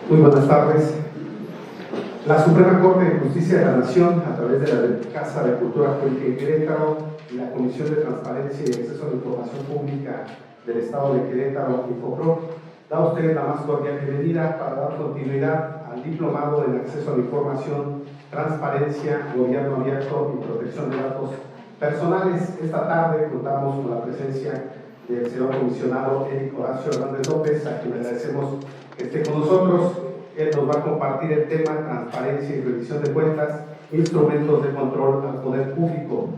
Muy buenas tardes. La Suprema Corte de Justicia de la Nación, a través de la Casa de Cultura Pública en Querétaro y la Comisión de Transparencia y Acceso a la Información Pública del Estado de Querétaro, Infopro, da a usted la más cordial bienvenida para dar continuidad al Diplomado en Acceso a la Información, Transparencia, Gobierno Abierto y Protección de Datos Personales. Esta tarde contamos con la presencia del señor comisionado Eric Horacio Hernández López, a quien le agradecemos que esté con nosotros. Él nos va a compartir el tema transparencia y rendición de cuentas, instrumentos de control al poder público.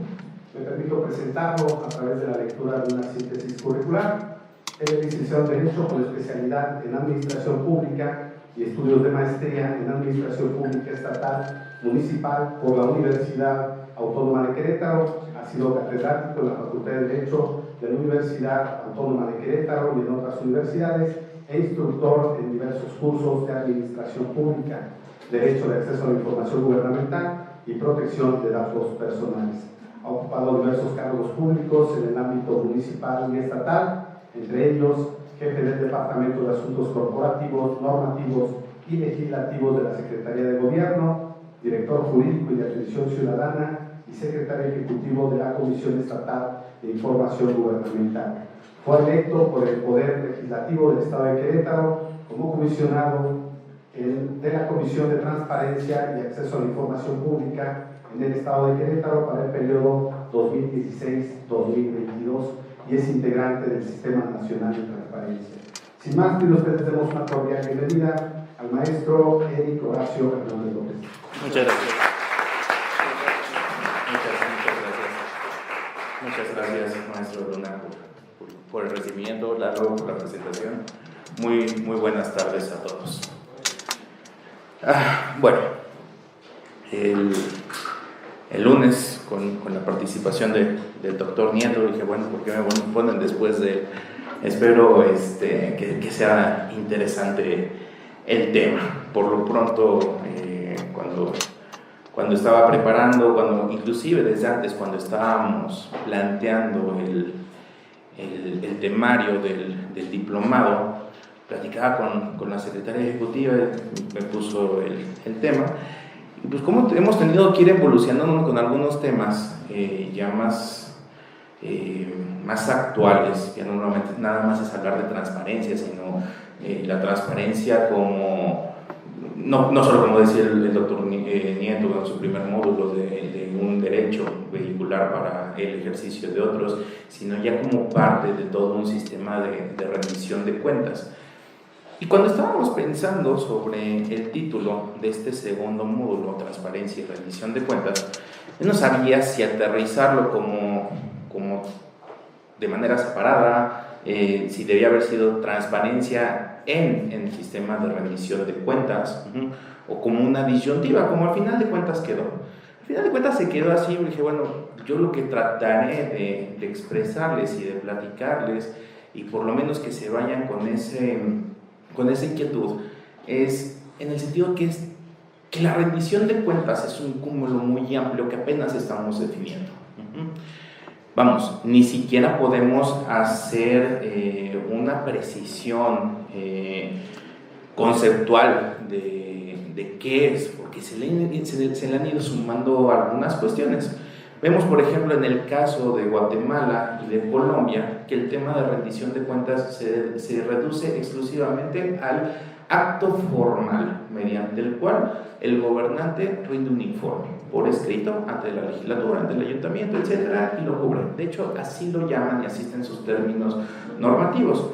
Me permito presentarlo a través de la lectura de una síntesis curricular. Él es licenciado en Derecho con especialidad en Administración Pública y estudios de maestría en Administración Pública Estatal Municipal por la Universidad Autónoma de Querétaro. Ha sido catedrático en la Facultad de Derecho de la Universidad Autónoma de Querétaro y en otras universidades, e instructor en diversos cursos de Administración Pública, Derecho de Acceso a la Información Gubernamental y Protección de Datos Personales. Ha ocupado diversos cargos públicos en el ámbito municipal y estatal, entre ellos jefe del Departamento de Asuntos Corporativos, Normativos y Legislativos de la Secretaría de Gobierno, director jurídico y de Atención Ciudadana y secretario ejecutivo de la Comisión Estatal de Información Gubernamental. Fue electo por el Poder Legislativo del Estado de Querétaro como comisionado de la Comisión de Transparencia y Acceso a la Información Pública en el Estado de Querétaro para el periodo 2016-2022 y es integrante del Sistema Nacional de Transparencia. Sin más, pido a ustedes demos una cordial bienvenida al maestro Eric Horacio Hernández López. Muchas gracias. Muchas gracias, maestro Luna, por el recibimiento, Lalo, por la presentación. Muy buenas tardes a todos. Bueno, el lunes, con la participación del doctor Nieto, dije, bueno, ¿por qué me ponen después de...? Espero que sea interesante el tema. Por lo pronto, cuando estaba preparando, inclusive desde antes, cuando estábamos planteando el temario del diplomado, platicaba con la secretaria ejecutiva, me puso el tema, y pues como hemos tenido que ir evolucionando con algunos temas ya más actuales, que no normalmente nada más es hablar de transparencia, sino la transparencia como... No solo como decía el doctor Nieto en su primer módulo de un derecho vehicular para el ejercicio de otros, sino ya como parte de todo un sistema de rendición de cuentas. Y cuando estábamos pensando sobre el título de este segundo módulo, transparencia y rendición de cuentas, yo no sabía si aterrizarlo como de manera separada, si debía haber sido transparencia en el sistema de rendición de cuentas, o como una disyuntiva, como al final de cuentas quedó. Al final de cuentas se quedó así, y dije, bueno, yo lo que trataré de expresarles y de platicarles, y por lo menos que se vayan con esa inquietud, es en el sentido que la rendición de cuentas es un cúmulo muy amplio que apenas estamos definiendo. Vamos, ni siquiera podemos hacer una precisión conceptual de qué es, porque se le han ido sumando algunas cuestiones. Vemos, por ejemplo, en el caso de Guatemala y de Colombia, que el tema de rendición de cuentas se reduce exclusivamente al acto formal, mediante el cual el gobernante rinde un informe por escrito ante la legislatura, ante el ayuntamiento, etcétera, y lo cubre. De hecho, así lo llaman y así están sus términos normativos.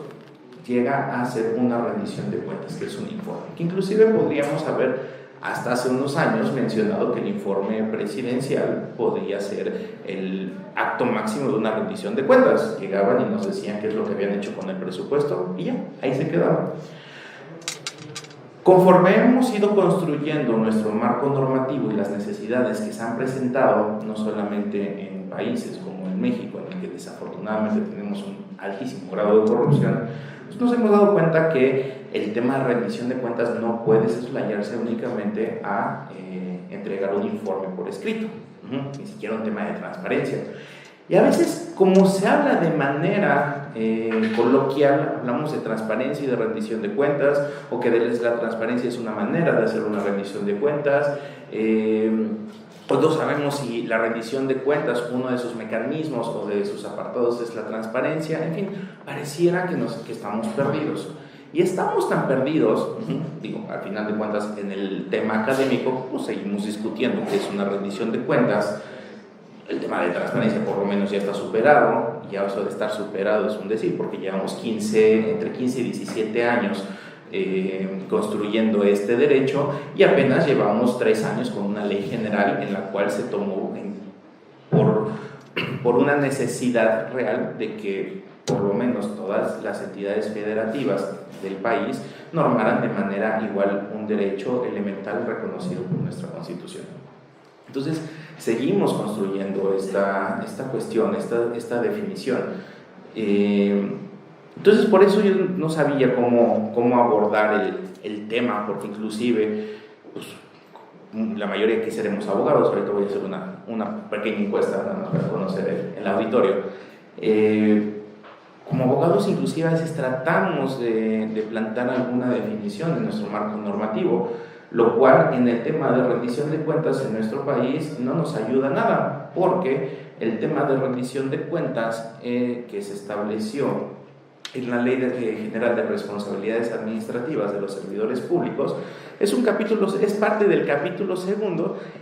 Llega a ser una rendición de cuentas, que es un informe, que inclusive podríamos haber hasta hace unos años mencionado que el informe presidencial podría ser el acto máximo de una rendición de cuentas. Llegaban y nos decían qué es lo que habían hecho con el presupuesto y ya, ahí se quedaba. Conforme hemos ido construyendo nuestro marco normativo y las necesidades que se han presentado, no solamente en países como en México, en el que desafortunadamente tenemos un altísimo grado de corrupción, pues nos hemos dado cuenta que el tema de rendición de cuentas no puede soslayarse únicamente a entregar un informe por escrito, ni siquiera un tema de transparencia. Y a veces como se habla de manera coloquial, hablamos de transparencia y de rendición de cuentas, o que la transparencia es una manera de hacer una rendición de cuentas. Pues no sabemos si la rendición de cuentas, uno de sus mecanismos o de sus apartados es la transparencia. En fin, pareciera que estamos perdidos. Y estamos tan perdidos, digo, al final de cuentas, en el tema académico, pues seguimos discutiendo qué es una rendición de cuentas. El tema de transparencia por lo menos ya está superado, y ya eso de estar superado es un decir, porque llevamos entre 15 y 17 años construyendo este derecho, y apenas llevamos 3 años con una ley general en la cual se tomó por una necesidad real de que por lo menos todas las entidades federativas del país normaran de manera igual un derecho elemental reconocido por nuestra Constitución. Entonces, seguimos construyendo esta cuestión, esta definición. Entonces, por eso yo no sabía cómo abordar el tema, porque inclusive pues, la mayoría aquí seremos abogados. Ahorita voy a hacer una pequeña encuesta nada más para conocer el auditorio. Como abogados, inclusive a veces tratamos de plantar alguna definición en nuestro marco normativo, lo cual en el tema de rendición de cuentas en nuestro país no nos ayuda nada, porque el tema de rendición de cuentas que se estableció en la Ley General de Responsabilidades Administrativas de los Servidores Públicos es parte del capítulo 2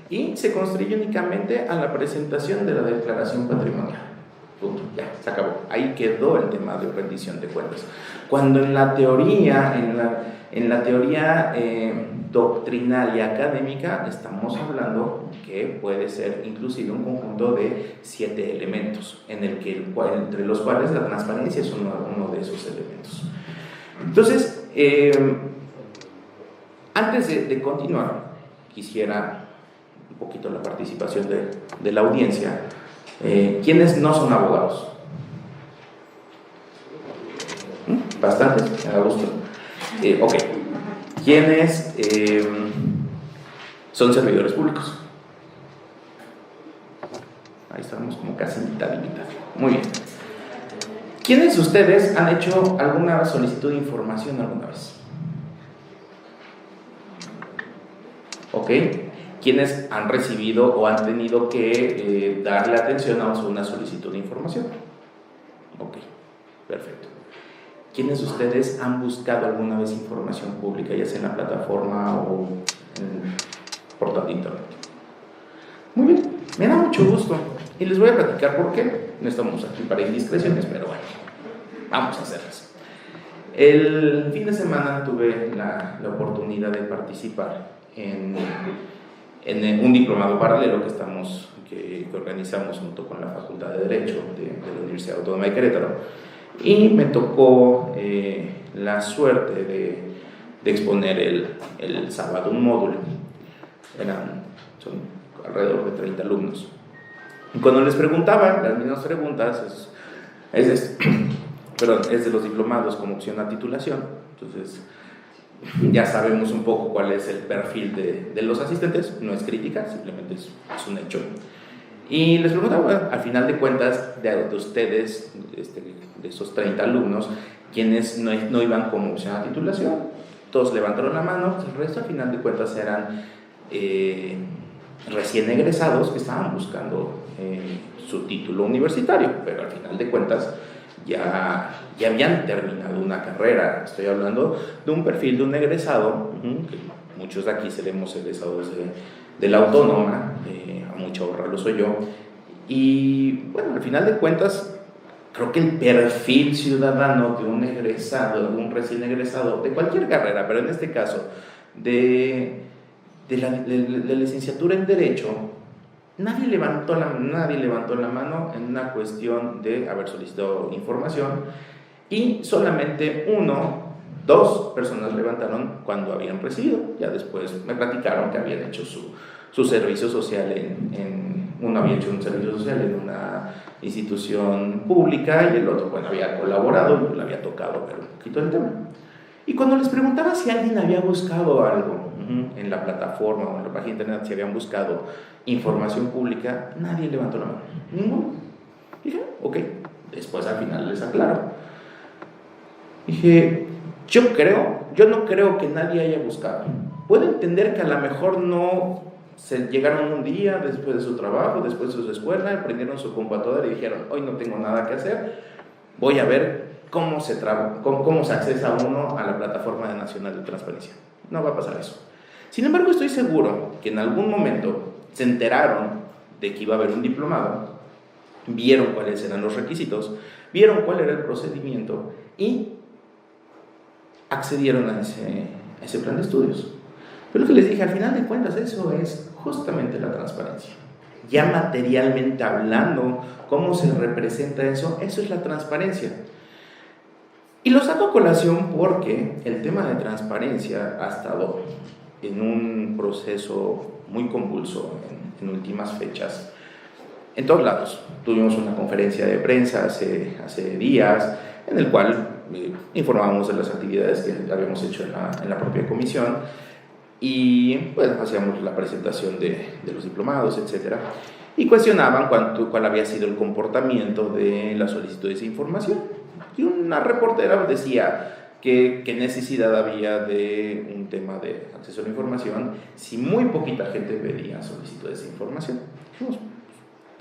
y se construye únicamente a la presentación de la declaración patrimonial. Punto, ya, se acabó. Ahí quedó el tema de rendición de cuentas. Cuando en la teoría, doctrinal y académica, estamos hablando que puede ser inclusive un conjunto de 7 elementos, entre los cuales la transparencia es uno de esos elementos. Entonces, antes de continuar, quisiera un poquito la participación de la audiencia. ¿Quiénes no son abogados? Bastantes, me da gusto. Ok. ¿Quiénes son servidores públicos? Ahí estamos como casi mitad y mitad. Muy bien. ¿Quiénes de ustedes han hecho alguna solicitud de información alguna vez? Ok. ¿Quiénes han recibido o han tenido que darle atención a una solicitud de información? Ok, perfecto. ¿Quiénes de ustedes han buscado alguna vez información pública, ya sea en la plataforma o en el portal de internet? Muy bien, me da mucho gusto y les voy a platicar por qué. No estamos aquí para indiscreciones, pero bueno, vamos a hacerlas. El fin de semana tuve la oportunidad de participar en un diplomado paralelo que organizamos junto con la Facultad de Derecho de la Universidad Autónoma de Querétaro, y me tocó la suerte de exponer el sábado un módulo. Son alrededor de 30 alumnos. Y cuando les preguntaba las mismas preguntas, es de los diplomados como opción a titulación. Entonces ya sabemos un poco cuál es el perfil de los asistentes. No es crítica, simplemente es un hecho. Y les preguntaba, bueno, al final de cuentas, de ustedes, de esos 30 alumnos, quienes no iban como opción a titulación, todos levantaron la mano. El resto, al final de cuentas, eran recién egresados que estaban buscando su título universitario, pero al final de cuentas ya habían terminado una carrera. Estoy hablando de un perfil de un egresado, que muchos de aquí seremos egresados de la Autónoma, a mucha honra lo soy yo, y bueno, al final de cuentas creo que el perfil ciudadano de un egresado, de un recién egresado de cualquier carrera, pero en este caso de la licenciatura en Derecho, nadie levantó la mano en una cuestión de haber solicitado información, y solamente 2 personas levantaron cuando habían recibido. Ya después me platicaron que habían hecho su servicio social uno había hecho un servicio social en una institución pública, y el otro, bueno, había colaborado y le había tocado ver un poquito el tema. Y cuando les preguntaba si alguien había buscado algo en la plataforma o en la página de internet, si habían buscado información pública, nadie levantó la mano, ninguno. Dije, ok, después al final les aclaro. Dije, yo no creo que nadie haya buscado. Puedo entender que a lo mejor no se llegaron un día después de su trabajo, después de su escuela, prendieron su computadora y dijeron, hoy no tengo nada que hacer, voy a ver cómo se accesa uno a la Plataforma Nacional de Transparencia. No va a pasar eso. Sin embargo, estoy seguro que en algún momento se enteraron de que iba a haber un diplomado, vieron cuáles eran los requisitos, vieron cuál era el procedimiento y accedieron a ese plan de estudios. Pero lo que les dije, al final de cuentas, eso es justamente la transparencia. Ya materialmente hablando, cómo se representa eso es la transparencia. Y lo saco a colación porque el tema de transparencia ha estado en un proceso muy convulso en últimas fechas. En todos lados. Tuvimos una conferencia de prensa hace días en el cual informábamos de las actividades que habíamos hecho en la propia comisión y bueno, hacíamos la presentación de los diplomados, etc. Y cuestionaban cuál había sido el comportamiento de las solicitudes de información. Y una reportera decía qué necesidad había de un tema de acceso a la información si muy poquita gente pedía solicitudes de información. Dijimos,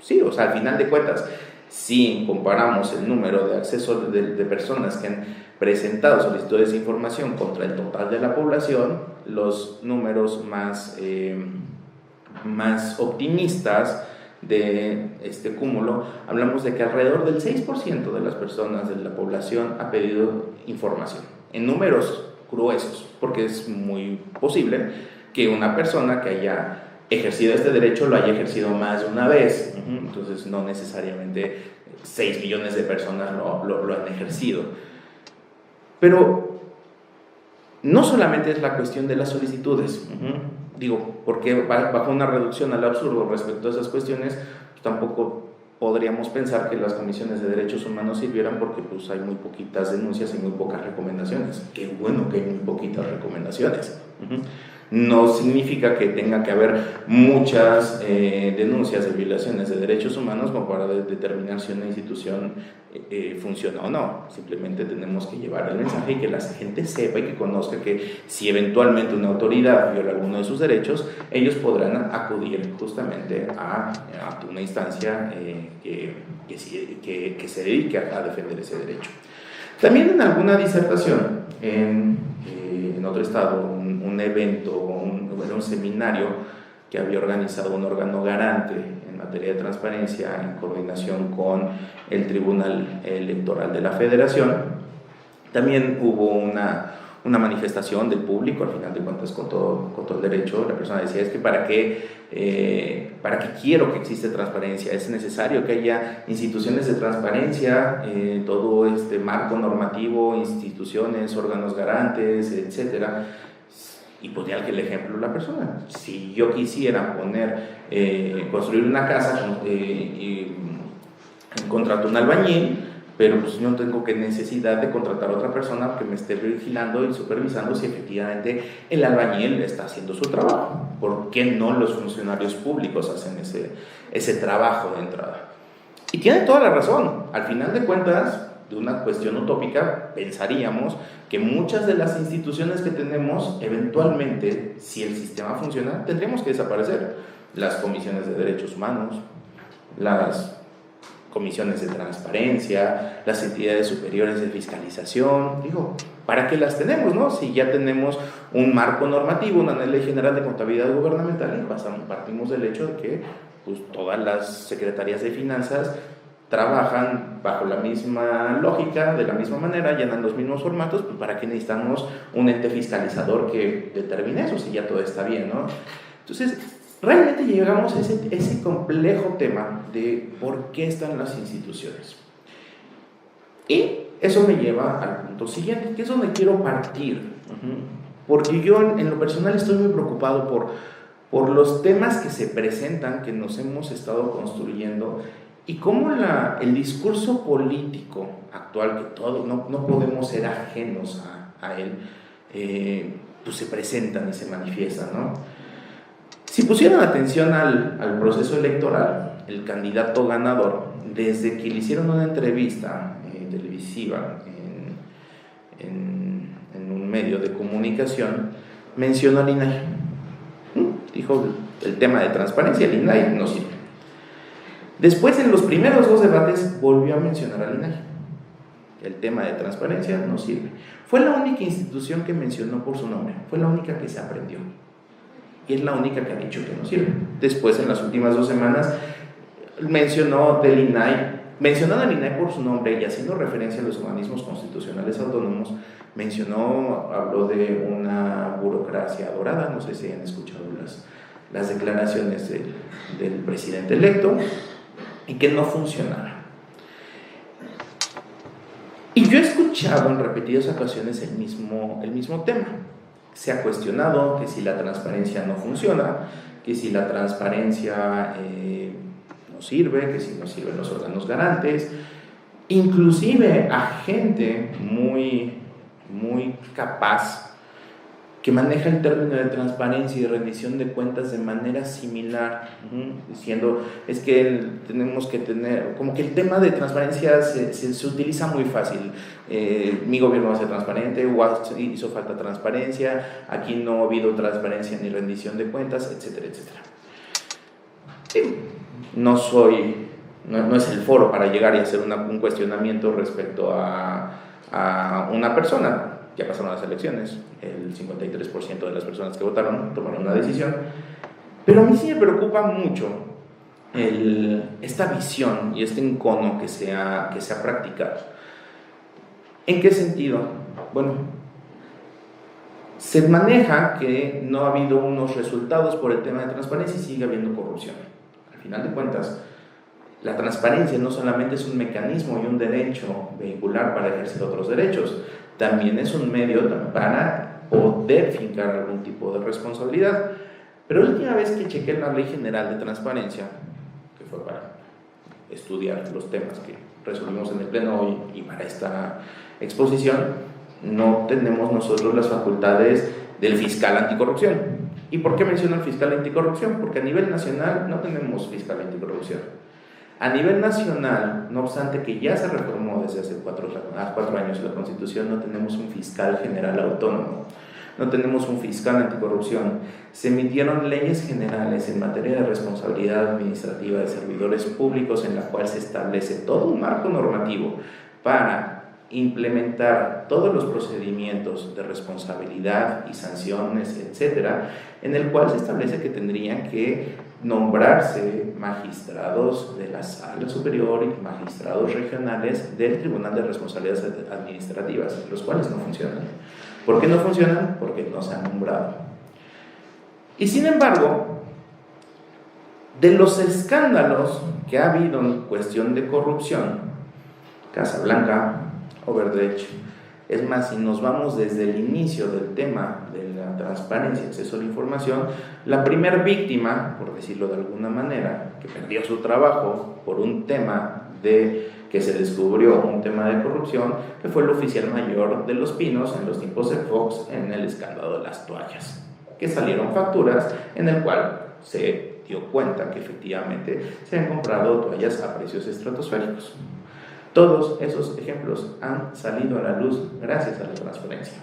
sí, o sea, al final de cuentas, si comparamos el número de acceso de personas que han presentado solicitudes de información contra el total de la población, los números más optimistas de este cúmulo, hablamos de que alrededor del 6% de las personas de la población ha pedido información, en números gruesos, porque es muy posible que una persona que haya ejercido este derecho lo haya ejercido más de una vez, entonces no necesariamente 6 millones de personas lo han ejercido. Pero no solamente es la cuestión de las solicitudes, digo, porque bajo una reducción al absurdo respecto a esas cuestiones, pues tampoco podríamos pensar que las comisiones de derechos humanos sirvieran porque pues hay muy poquitas denuncias y muy pocas recomendaciones. Qué bueno que hay muy poquitas recomendaciones. No significa que tenga que haber muchas denuncias de violaciones de derechos humanos como para determinar si una institución funciona o no. Simplemente tenemos que llevar el mensaje y que la gente sepa y que conozca que si eventualmente una autoridad viola alguno de sus derechos, ellos podrán acudir justamente a una instancia que se dedique a defender ese derecho. También en alguna disertación en otro estado, un evento, un seminario que había organizado un órgano garante en materia de transparencia en coordinación con el Tribunal Electoral de la Federación, también hubo una manifestación del público, al final de cuentas con todo el derecho. La persona decía, es que ¿para qué quiero que exista transparencia? Es necesario que haya instituciones de transparencia, todo este marco normativo, instituciones, órganos garantes, etcétera. Y ponía el ejemplo la persona. Si yo quisiera construir una casa y contrato un albañil, pero pues no tengo necesidad de contratar a otra persona que me esté vigilando y supervisando si efectivamente el albañil está haciendo su trabajo. ¿Por qué no los funcionarios públicos hacen ese trabajo de entrada? Y tiene toda la razón. Al final de cuentas, de una cuestión utópica, pensaríamos que muchas de las instituciones que tenemos, eventualmente, si el sistema funciona, tendríamos que desaparecer. Las comisiones de derechos humanos, las comisiones de transparencia, las entidades superiores de fiscalización. Digo, ¿para qué las tenemos, no? Si ya tenemos un marco normativo, una ley general de contabilidad gubernamental, y partimos del hecho de que pues, todas las secretarías de finanzas trabajan bajo la misma lógica, de la misma manera, llenan los mismos formatos, pues ¿para qué necesitamos un ente fiscalizador que determine eso, si ya todo está bien, ¿no? Entonces, realmente llegamos a ese complejo tema de por qué están las instituciones. Y eso me lleva al punto siguiente, que es donde quiero partir. Porque yo en lo personal estoy muy preocupado por los temas que se presentan, que nos hemos estado construyendo, y cómo el discurso político actual, que todos no podemos ser ajenos a él, pues se presentan y se manifiestan, ¿no? Si pusieran atención al proceso electoral, el candidato ganador desde que le hicieron una entrevista televisiva en un medio de comunicación, mencionó al INAI. Dijo el tema de transparencia, el INAI no sirve. Después, en los primeros 2 debates, volvió a mencionar al INAI. El tema de transparencia no sirve. Fue la única institución que mencionó por su nombre, fue la única que se aprendió. Y es la única que ha dicho que no sirve. Después, en las últimas 2 semanas, mencionó al INAI por su nombre y haciendo referencia a los organismos constitucionales autónomos, habló de una burocracia dorada. No sé si han escuchado las declaraciones del presidente electo, y que no funcionaba. Y yo he escuchado en repetidas ocasiones el mismo tema. Se ha cuestionado que si la transparencia no funciona, que si la transparencia no sirve, que si no sirven los órganos garantes, inclusive a gente muy capaz que maneja el término de transparencia y de rendición de cuentas de manera similar, diciendo, es que tenemos que tener, como que el tema de transparencia se utiliza muy fácil. Mi gobierno va a ser transparente, o hizo falta transparencia, aquí no ha habido transparencia ni rendición de cuentas, etcétera, etcétera. No es el foro para llegar y hacer un cuestionamiento respecto a una persona. Ya pasaron las elecciones, el 53% de las personas que votaron tomaron una decisión, pero a mí sí me preocupa mucho esta visión y este encono que se ha practicado. ¿En qué sentido? Bueno, se maneja que no ha habido unos resultados por el tema de transparencia y sigue habiendo corrupción. Al final de cuentas, la transparencia no solamente es un mecanismo y un derecho vehicular para ejercer otros derechos, también es un medio para poder fincar algún tipo de responsabilidad. Pero la última vez que chequé la Ley General de Transparencia, que fue para estudiar los temas que resolvimos en el Pleno hoy y para esta exposición, no tenemos nosotros las facultades del fiscal anticorrupción. ¿Y por qué menciono al fiscal anticorrupción? Porque a nivel nacional no tenemos fiscal anticorrupción. A nivel nacional, no obstante que ya se reformó desde hace 4 años la Constitución, no tenemos un fiscal general autónomo, no tenemos un fiscal anticorrupción. Se emitieron leyes generales en materia de responsabilidad administrativa de servidores públicos, en la cual se establece todo un marco normativo para implementar todos los procedimientos de responsabilidad y sanciones, etcétera, en el cual se establece que tendrían que nombrarse magistrados de la Sala Superior y magistrados regionales del Tribunal de Responsabilidades Administrativas, los cuales no funcionan. ¿Por qué no funcionan? Porque no se han nombrado. Y sin embargo, de los escándalos que ha habido en cuestión de corrupción, Casa Blanca, Odebrecht, es más, si nos vamos desde el inicio del tema de la transparencia y acceso a la información, la primera víctima, por decirlo de alguna manera, que perdió su trabajo por un tema que se descubrió un tema de corrupción, que fue el oficial mayor de Los Pinos en los tiempos de Fox en el escándalo de las toallas, que salieron facturas en el cual se dio cuenta que efectivamente se han comprado toallas a precios estratosféricos. Todos esos ejemplos han salido a la luz gracias a la transparencia.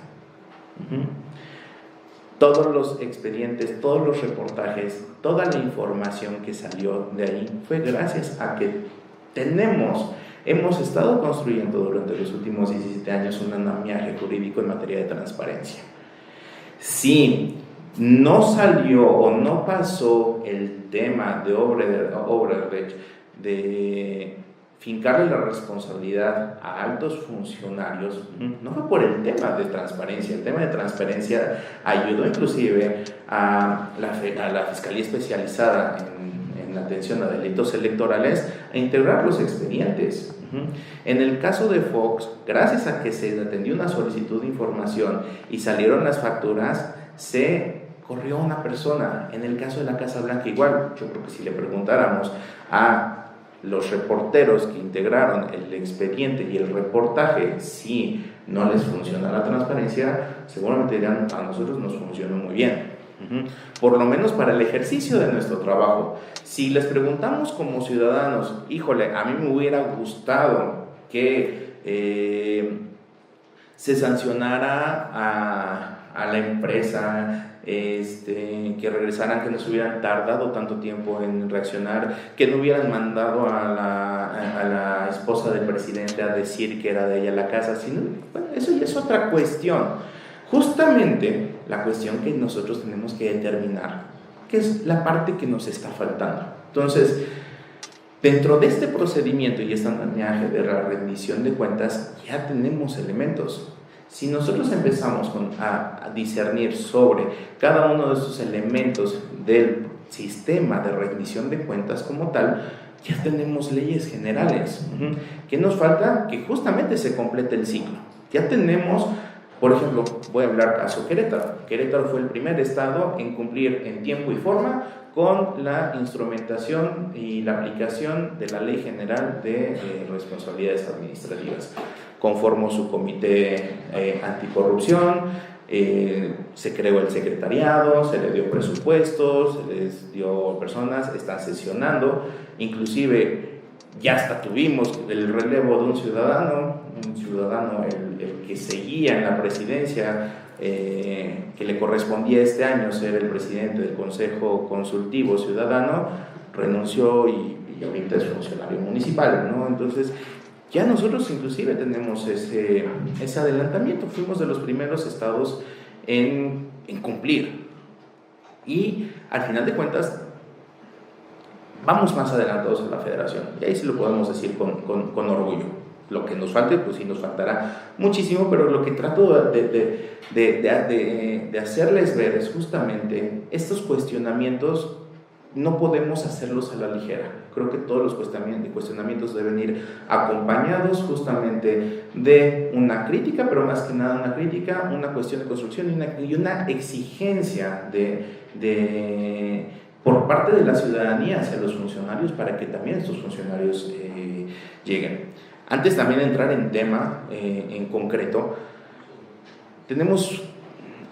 Todos los expedientes, todos los reportajes, toda la información que salió de ahí fue gracias a que hemos estado construyendo durante los últimos 17 años un andamiaje jurídico en materia de transparencia. Si no salió o no pasó el tema de Odebrecht de fincarle la responsabilidad a altos funcionarios, no fue por el tema de transparencia. El tema de transparencia ayudó inclusive a la Fiscalía Especializada en atención a delitos electorales a integrar los expedientes. En el caso de Fox, gracias a que se atendió una solicitud de información y salieron las facturas, se corrió una persona. En el caso de la Casa Blanca igual, yo creo que si le preguntáramos a los reporteros que integraron el expediente y el reportaje, si no les funciona la transparencia, seguramente dirán, a nosotros nos funcionó muy bien. Por lo menos para el ejercicio de nuestro trabajo. Si les preguntamos como ciudadanos, híjole, a mí me hubiera gustado que se sancionara a la empresa, que regresaran, que no se hubieran tardado tanto tiempo en reaccionar, que no hubieran mandado a la esposa del presidente a decir que era de ella la casa, sino, bueno, eso ya es otra cuestión. Justamente la cuestión que nosotros tenemos que determinar, que es la parte que nos está faltando. Entonces, dentro de este procedimiento y este andamiaje de la rendición de cuentas, ya tenemos elementos. Si nosotros empezamos a discernir sobre cada uno de estos elementos del sistema de rendición de cuentas como tal, ya tenemos leyes generales. ¿Qué nos falta? Que justamente se complete el ciclo. Ya tenemos, por ejemplo, voy a hablar caso Querétaro. Querétaro fue el primer estado en cumplir en tiempo y forma con la instrumentación y la aplicación de la Ley General de Responsabilidades Administrativas. Conformó su comité anticorrupción, se creó el secretariado, se le dio presupuestos, se les dio personas, están sesionando, inclusive ya hasta tuvimos el relevo de un ciudadano el que seguía en la presidencia, que le correspondía este año ser el presidente del Consejo Consultivo Ciudadano, renunció y ahorita es funcionario municipal, ¿no? Entonces, ya nosotros inclusive tenemos ese adelantamiento, fuimos de los primeros estados en cumplir. Y al final de cuentas, vamos más adelantados a la federación, y ahí sí lo podemos decir con orgullo. Lo que nos falte, pues sí nos faltará muchísimo, pero lo que trato de hacerles ver es justamente estos cuestionamientos. No podemos hacerlos a la ligera. Creo que todos los cuestionamientos deben ir acompañados justamente de una crítica, pero más que nada una crítica, una cuestión de construcción y una exigencia por parte de la ciudadanía hacia los funcionarios para que también estos funcionarios lleguen. Antes también de entrar en tema en concreto, tenemos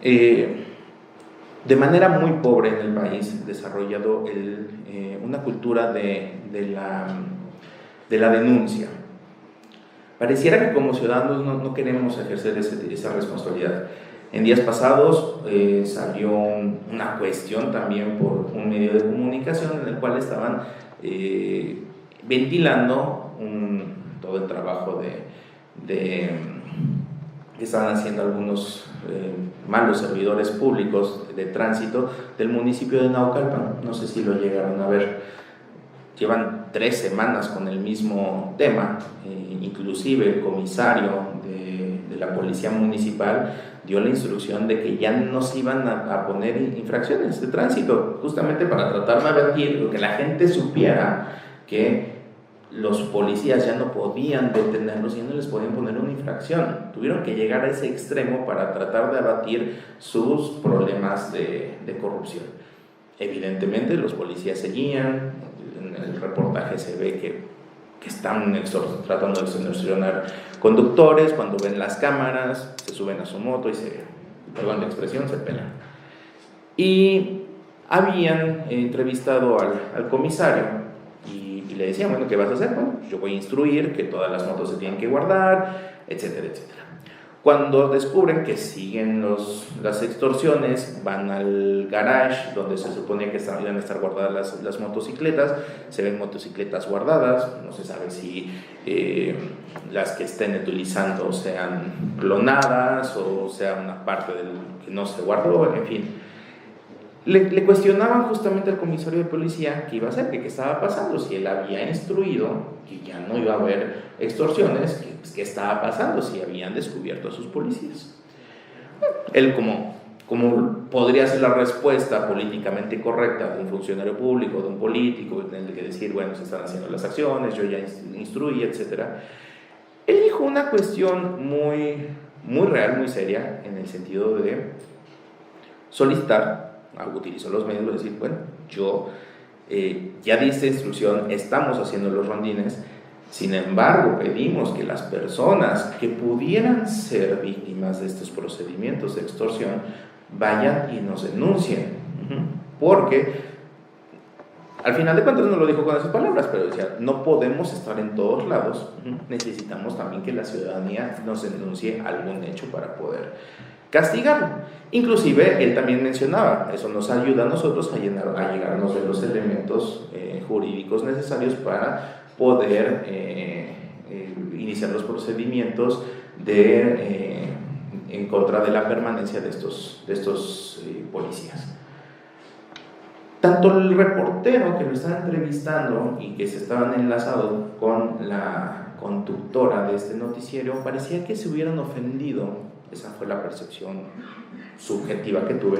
de manera muy pobre en el país desarrollado una cultura de la denuncia. Pareciera que como ciudadanos no queremos ejercer esa responsabilidad. En días pasados salió una cuestión también por un medio de comunicación en el cual estaban ventilando todo el trabajo que estaban haciendo algunos malos servidores públicos de tránsito del municipio de Naucalpan. No sé si lo llegaron a ver. Llevan 3 semanas con el mismo tema. Inclusive el comisario de la policía municipal dio la instrucción de que ya no se iban a poner infracciones de tránsito, justamente para tratar de advertir, que la gente supiera que los policías ya no podían detenerlos y no les podían poner una infracción. Tuvieron que llegar a ese extremo para tratar de abatir sus problemas de corrupción. Evidentemente los policías seguían, en el reportaje se ve que están tratando de extorsionar conductores. Cuando ven las cámaras se suben a su moto y perdón la expresión, se pelan. Y habían entrevistado al comisario y le decían, bueno, ¿qué vas a hacer? Bueno, yo voy a instruir que todas las motos se tienen que guardar, etcétera, etcétera. Cuando descubren que siguen las extorsiones, van al garage donde se supone que iban a estar guardadas las motocicletas. Se ven motocicletas guardadas, no se sabe si las que estén utilizando sean clonadas o sea una parte del que no se guardó, en fin. Le cuestionaban justamente al comisario de policía qué iba a hacer, qué estaba pasando, si él había instruido que ya no iba a haber extorsiones, qué estaba pasando, si habían descubierto a sus policías. Él, como podría ser la respuesta políticamente correcta de un funcionario público, de un político, en el que decir, bueno, se están haciendo las acciones, yo ya instruí, etc. Él dijo una cuestión muy, muy real, muy seria, en el sentido de solicitar, utilizó los medios de decir, bueno, yo ya di esta instrucción, estamos haciendo los rondines, sin embargo pedimos que las personas que pudieran ser víctimas de estos procedimientos de extorsión vayan y nos denuncien, porque al final de cuentas no lo dijo con esas palabras, pero decía, no podemos estar en todos lados, necesitamos también que la ciudadanía nos denuncie algún hecho para poder castigarlo. Inclusive él también mencionaba, eso nos ayuda a nosotros a llenarnos de los elementos jurídicos necesarios para poder iniciar los procedimientos en contra de la permanencia de estos policías. Tanto el reportero que lo estaba entrevistando y que se estaban enlazados con la conductora de este noticiero parecía que se hubieran ofendido, esa fue la percepción subjetiva que tuve,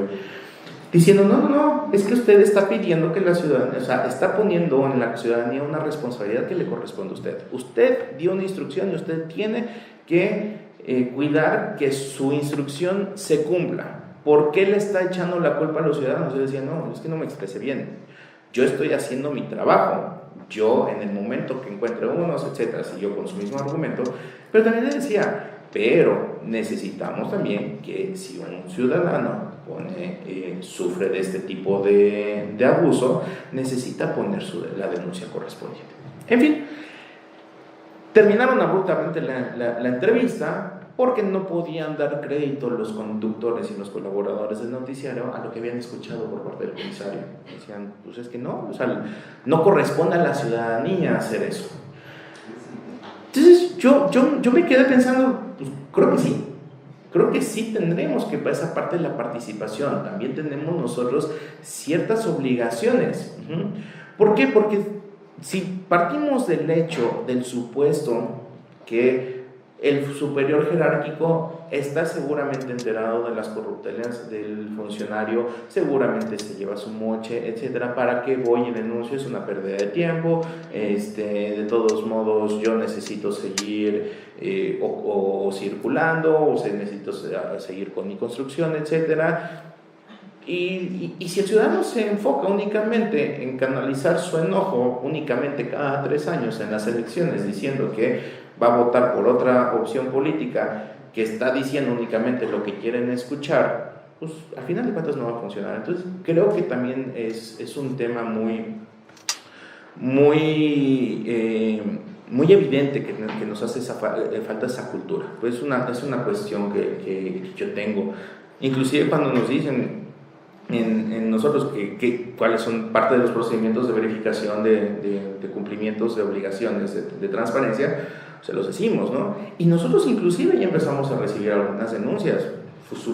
diciendo, no, es que usted está pidiendo que la ciudadanía, o sea, está poniendo en la ciudadanía una responsabilidad que le corresponde a usted. Usted dio una instrucción y usted tiene que cuidar que su instrucción se cumpla. ¿Por qué le está echando la culpa a los ciudadanos? Yo decía, no, es que no me expresé bien. Yo estoy haciendo mi trabajo. Yo, en el momento que encuentre unos, etcétera, siguió con su mismo argumento, pero también le decía, pero necesitamos también que si un ciudadano sufre de este tipo de abuso, necesita poner la denuncia correspondiente. En fin, terminaron abruptamente la entrevista porque no podían dar crédito los conductores y los colaboradores del noticiario a lo que habían escuchado por parte del comisario. Decían, pues es que no, o sea, no corresponde a la ciudadanía hacer eso. Entonces yo me quedé pensando, pues creo que sí tendremos que para esa parte de la participación, también tenemos nosotros ciertas obligaciones. ¿Por qué? Porque si partimos del supuesto que el superior jerárquico está seguramente enterado de las corruptelas del funcionario, seguramente se lleva su moche, etcétera. ¿Para qué voy y denuncio? Es una pérdida de tiempo, de todos modos yo necesito seguir o circulando, o necesito seguir con mi construcción, etcétera. Y si el ciudadano se enfoca únicamente en canalizar su enojo únicamente cada 3 años en las elecciones, diciendo que va a votar por otra opción política que está diciendo únicamente lo que quieren escuchar, pues al final de cuentas no va a funcionar. Entonces creo que también es un tema muy evidente que nos hace falta esa cultura. Pues es una cuestión que yo tengo. Inclusive cuando nos dicen en nosotros cuáles son parte de los procedimientos de verificación de cumplimientos de obligaciones de transparencia, se los decimos, ¿no? Y nosotros inclusive ya empezamos a recibir algunas denuncias,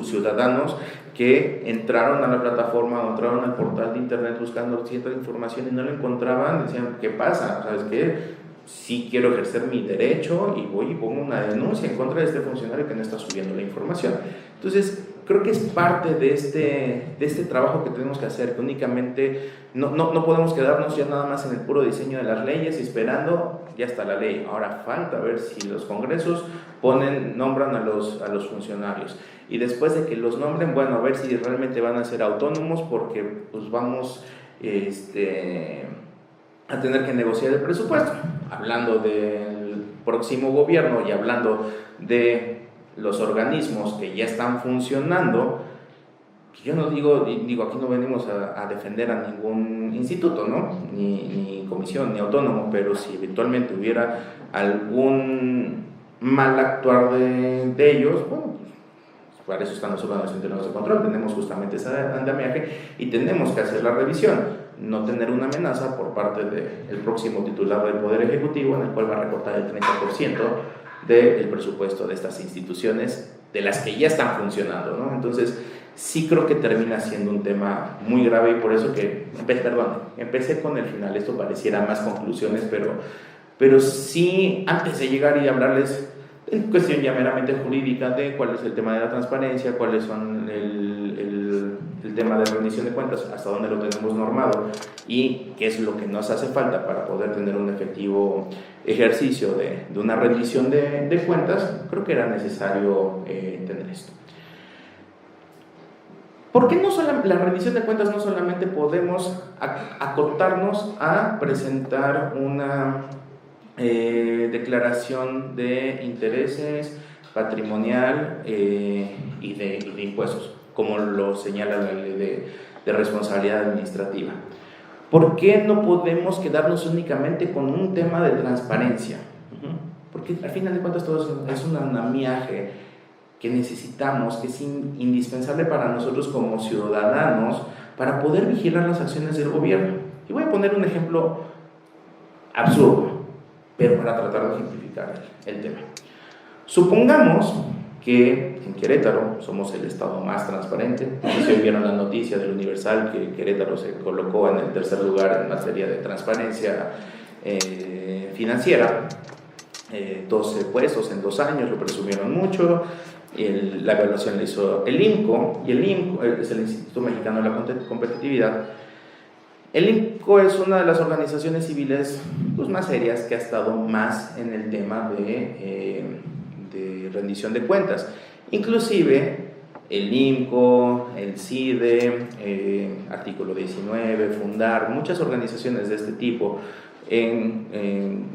ciudadanos que entraron a la plataforma o entraron al portal de internet buscando cierta información y no la encontraban, decían, ¿qué pasa? ¿Sabes qué? Sí quiero ejercer mi derecho y voy y pongo una denuncia en contra de este funcionario que no está subiendo la información. Entonces, creo que es parte de este trabajo que tenemos que hacer, que únicamente no podemos quedarnos ya nada más en el puro diseño de las leyes y esperando, ya está la ley. Ahora falta ver si los congresos nombran a los funcionarios. Y después de que los nombren, bueno, a ver si realmente van a ser autónomos, porque pues vamos a tener que negociar el presupuesto. Hablando del próximo gobierno y hablando de los organismos que ya están funcionando, yo no digo aquí no venimos a defender a ningún instituto, ¿no? Ni comisión, ni autónomo, pero si eventualmente hubiera algún mal actuar de ellos, bueno, pues para eso están los órganos internos de control, tenemos justamente ese andamiaje y tenemos que hacer la revisión, no tener una amenaza por parte del próximo titular del Poder Ejecutivo, en el cual va a recortar el 30% del presupuesto de estas instituciones, de las que ya están funcionando, ¿no? Entonces, sí creo que termina siendo un tema muy grave y por eso que, empecé con el final, esto pareciera más conclusiones, pero sí, antes de llegar y hablarles en cuestión ya meramente jurídica de cuál es el tema de la transparencia, cuáles son el tema de rendición de cuentas, hasta dónde lo tenemos normado y qué es lo que nos hace falta para poder tener un efectivo ejercicio de una rendición de cuentas, creo que era necesario tener esto. ¿Por qué la rendición de cuentas no solamente podemos acotarnos a presentar una declaración de intereses patrimonial y de impuestos? como lo señala la ley de responsabilidad administrativa. ¿Por qué no podemos quedarnos únicamente con un tema de transparencia? Porque al final de cuentas todo es un andamiaje que necesitamos, que es indispensable para nosotros como ciudadanos para poder vigilar las acciones del gobierno. Y voy a poner un ejemplo absurdo, pero para tratar de ejemplificar el tema. Supongamos que en Querétaro somos el estado más transparente. Si hoy vieron la noticia del Universal que Querétaro se colocó en el tercer lugar en materia de transparencia financiera, 12 puestos en 2 años, lo presumieron mucho. La evaluación la hizo el INCO, y el INCO es el Instituto Mexicano de la Competitividad. El INCO es una de las organizaciones civiles pues, más serias que ha estado más en el tema de rendición de cuentas. Inclusive el INCO, el CIDE, Artículo 19, Fundar, muchas organizaciones de este tipo,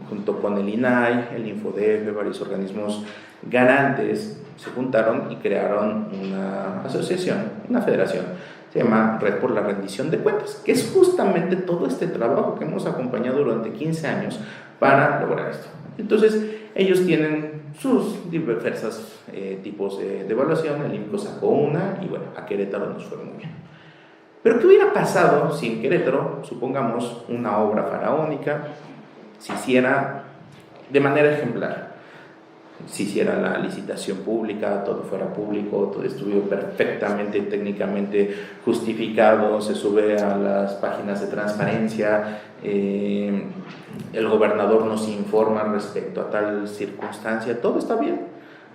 junto con el INAI, el INFODEF, varios organismos garantes, se juntaron y crearon una asociación, una federación, se llama Red por la Rendición de Cuentas, que es justamente todo este trabajo que hemos acompañado durante 15 años para lograr esto. Entonces, ellos tienen sus diversos tipos de evaluación. El INCO sacó una y bueno, a Querétaro nos fue muy bien. Pero ¿qué hubiera pasado si en Querétaro, supongamos, una obra faraónica se hiciera de manera ejemplar? Se hiciera la licitación pública, todo fuera público, todo estuviera perfectamente técnicamente justificado, se sube a las páginas de transparencia, el gobernador nos informa respecto a tal circunstancia, todo está bien,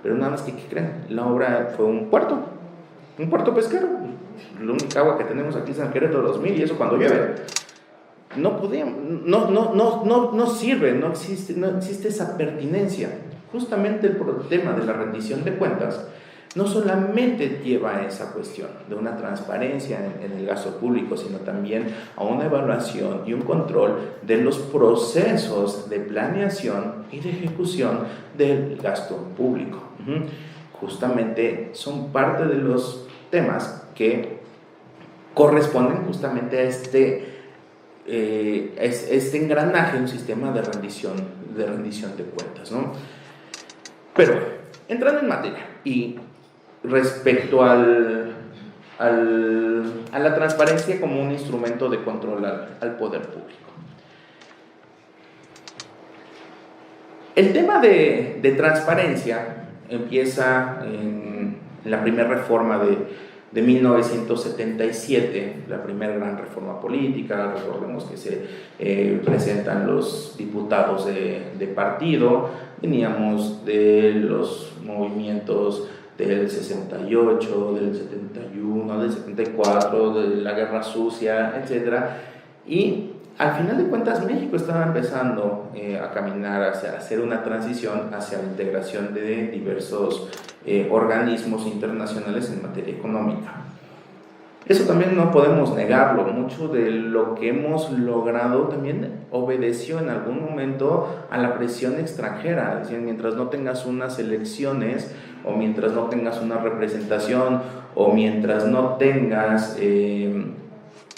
pero nada más que, ¿qué creen? La obra fue un puerto pesquero, la única agua que tenemos aquí es en Querétaro 2000 y eso cuando llueve. No podíamos, no sirve, no existe esa pertinencia. Justamente el tema de la rendición de cuentas no solamente lleva a esa cuestión de una transparencia en el gasto público, sino también a una evaluación y un control de los procesos de planeación y de ejecución del gasto público. Justamente son parte de los temas que corresponden justamente a este engranaje, un sistema de rendición de cuentas, ¿no? Pero, entrando en materia y respecto a la transparencia como un instrumento de control al poder público. El tema de transparencia empieza en la primera reforma de 1977, la primera gran reforma política. Recordemos que se presentan los diputados de partido. Veníamos de los movimientos del 68, del 71, del 74, de la Guerra Sucia, etc. Y al final de cuentas México estaba empezando a caminar hacia hacer una transición hacia la integración de diversos organismos internacionales en materia económica. Eso también no podemos negarlo. Mucho de lo que hemos logrado también obedeció en algún momento a la presión extranjera. Es decir, mientras no tengas unas elecciones, o mientras no tengas una representación, o mientras no tengas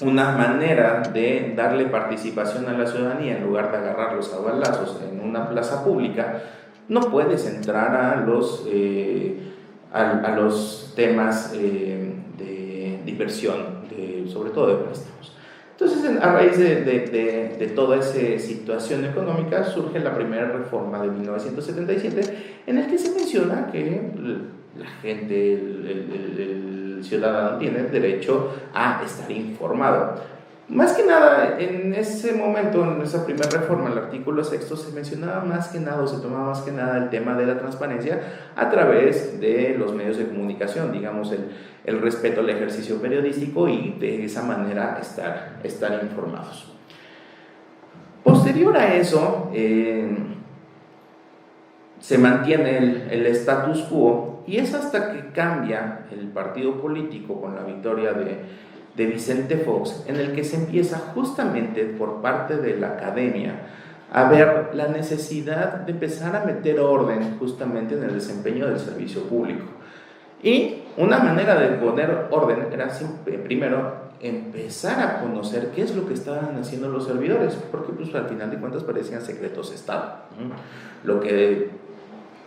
una manera de darle participación a la ciudadanía en lugar de agarrarlos a balazos en una plaza pública, no puedes entrar a los temas de inversión, sobre todo de préstamos. Entonces, a raíz de toda esa situación económica, surge la primera reforma de 1977, en el que se menciona que la gente, el ciudadano tiene derecho a estar informado. Más que nada, en ese momento, en esa primera reforma, el artículo 6, se mencionaba más que nada, o se tomaba más que nada el tema de la transparencia a través de los medios de comunicación, digamos, el respeto al ejercicio periodístico y de esa manera estar informados. Posterior a eso, se mantiene el status quo, y es hasta que cambia el partido político con la victoria de Vicente Fox, en el que se empieza justamente por parte de la academia a ver la necesidad de empezar a meter orden justamente en el desempeño del servicio público. Y Una manera de poner orden era primero empezar a conocer qué es lo que estaban haciendo los servidores, porque pues al final de cuentas parecían secretos de Estado. Lo que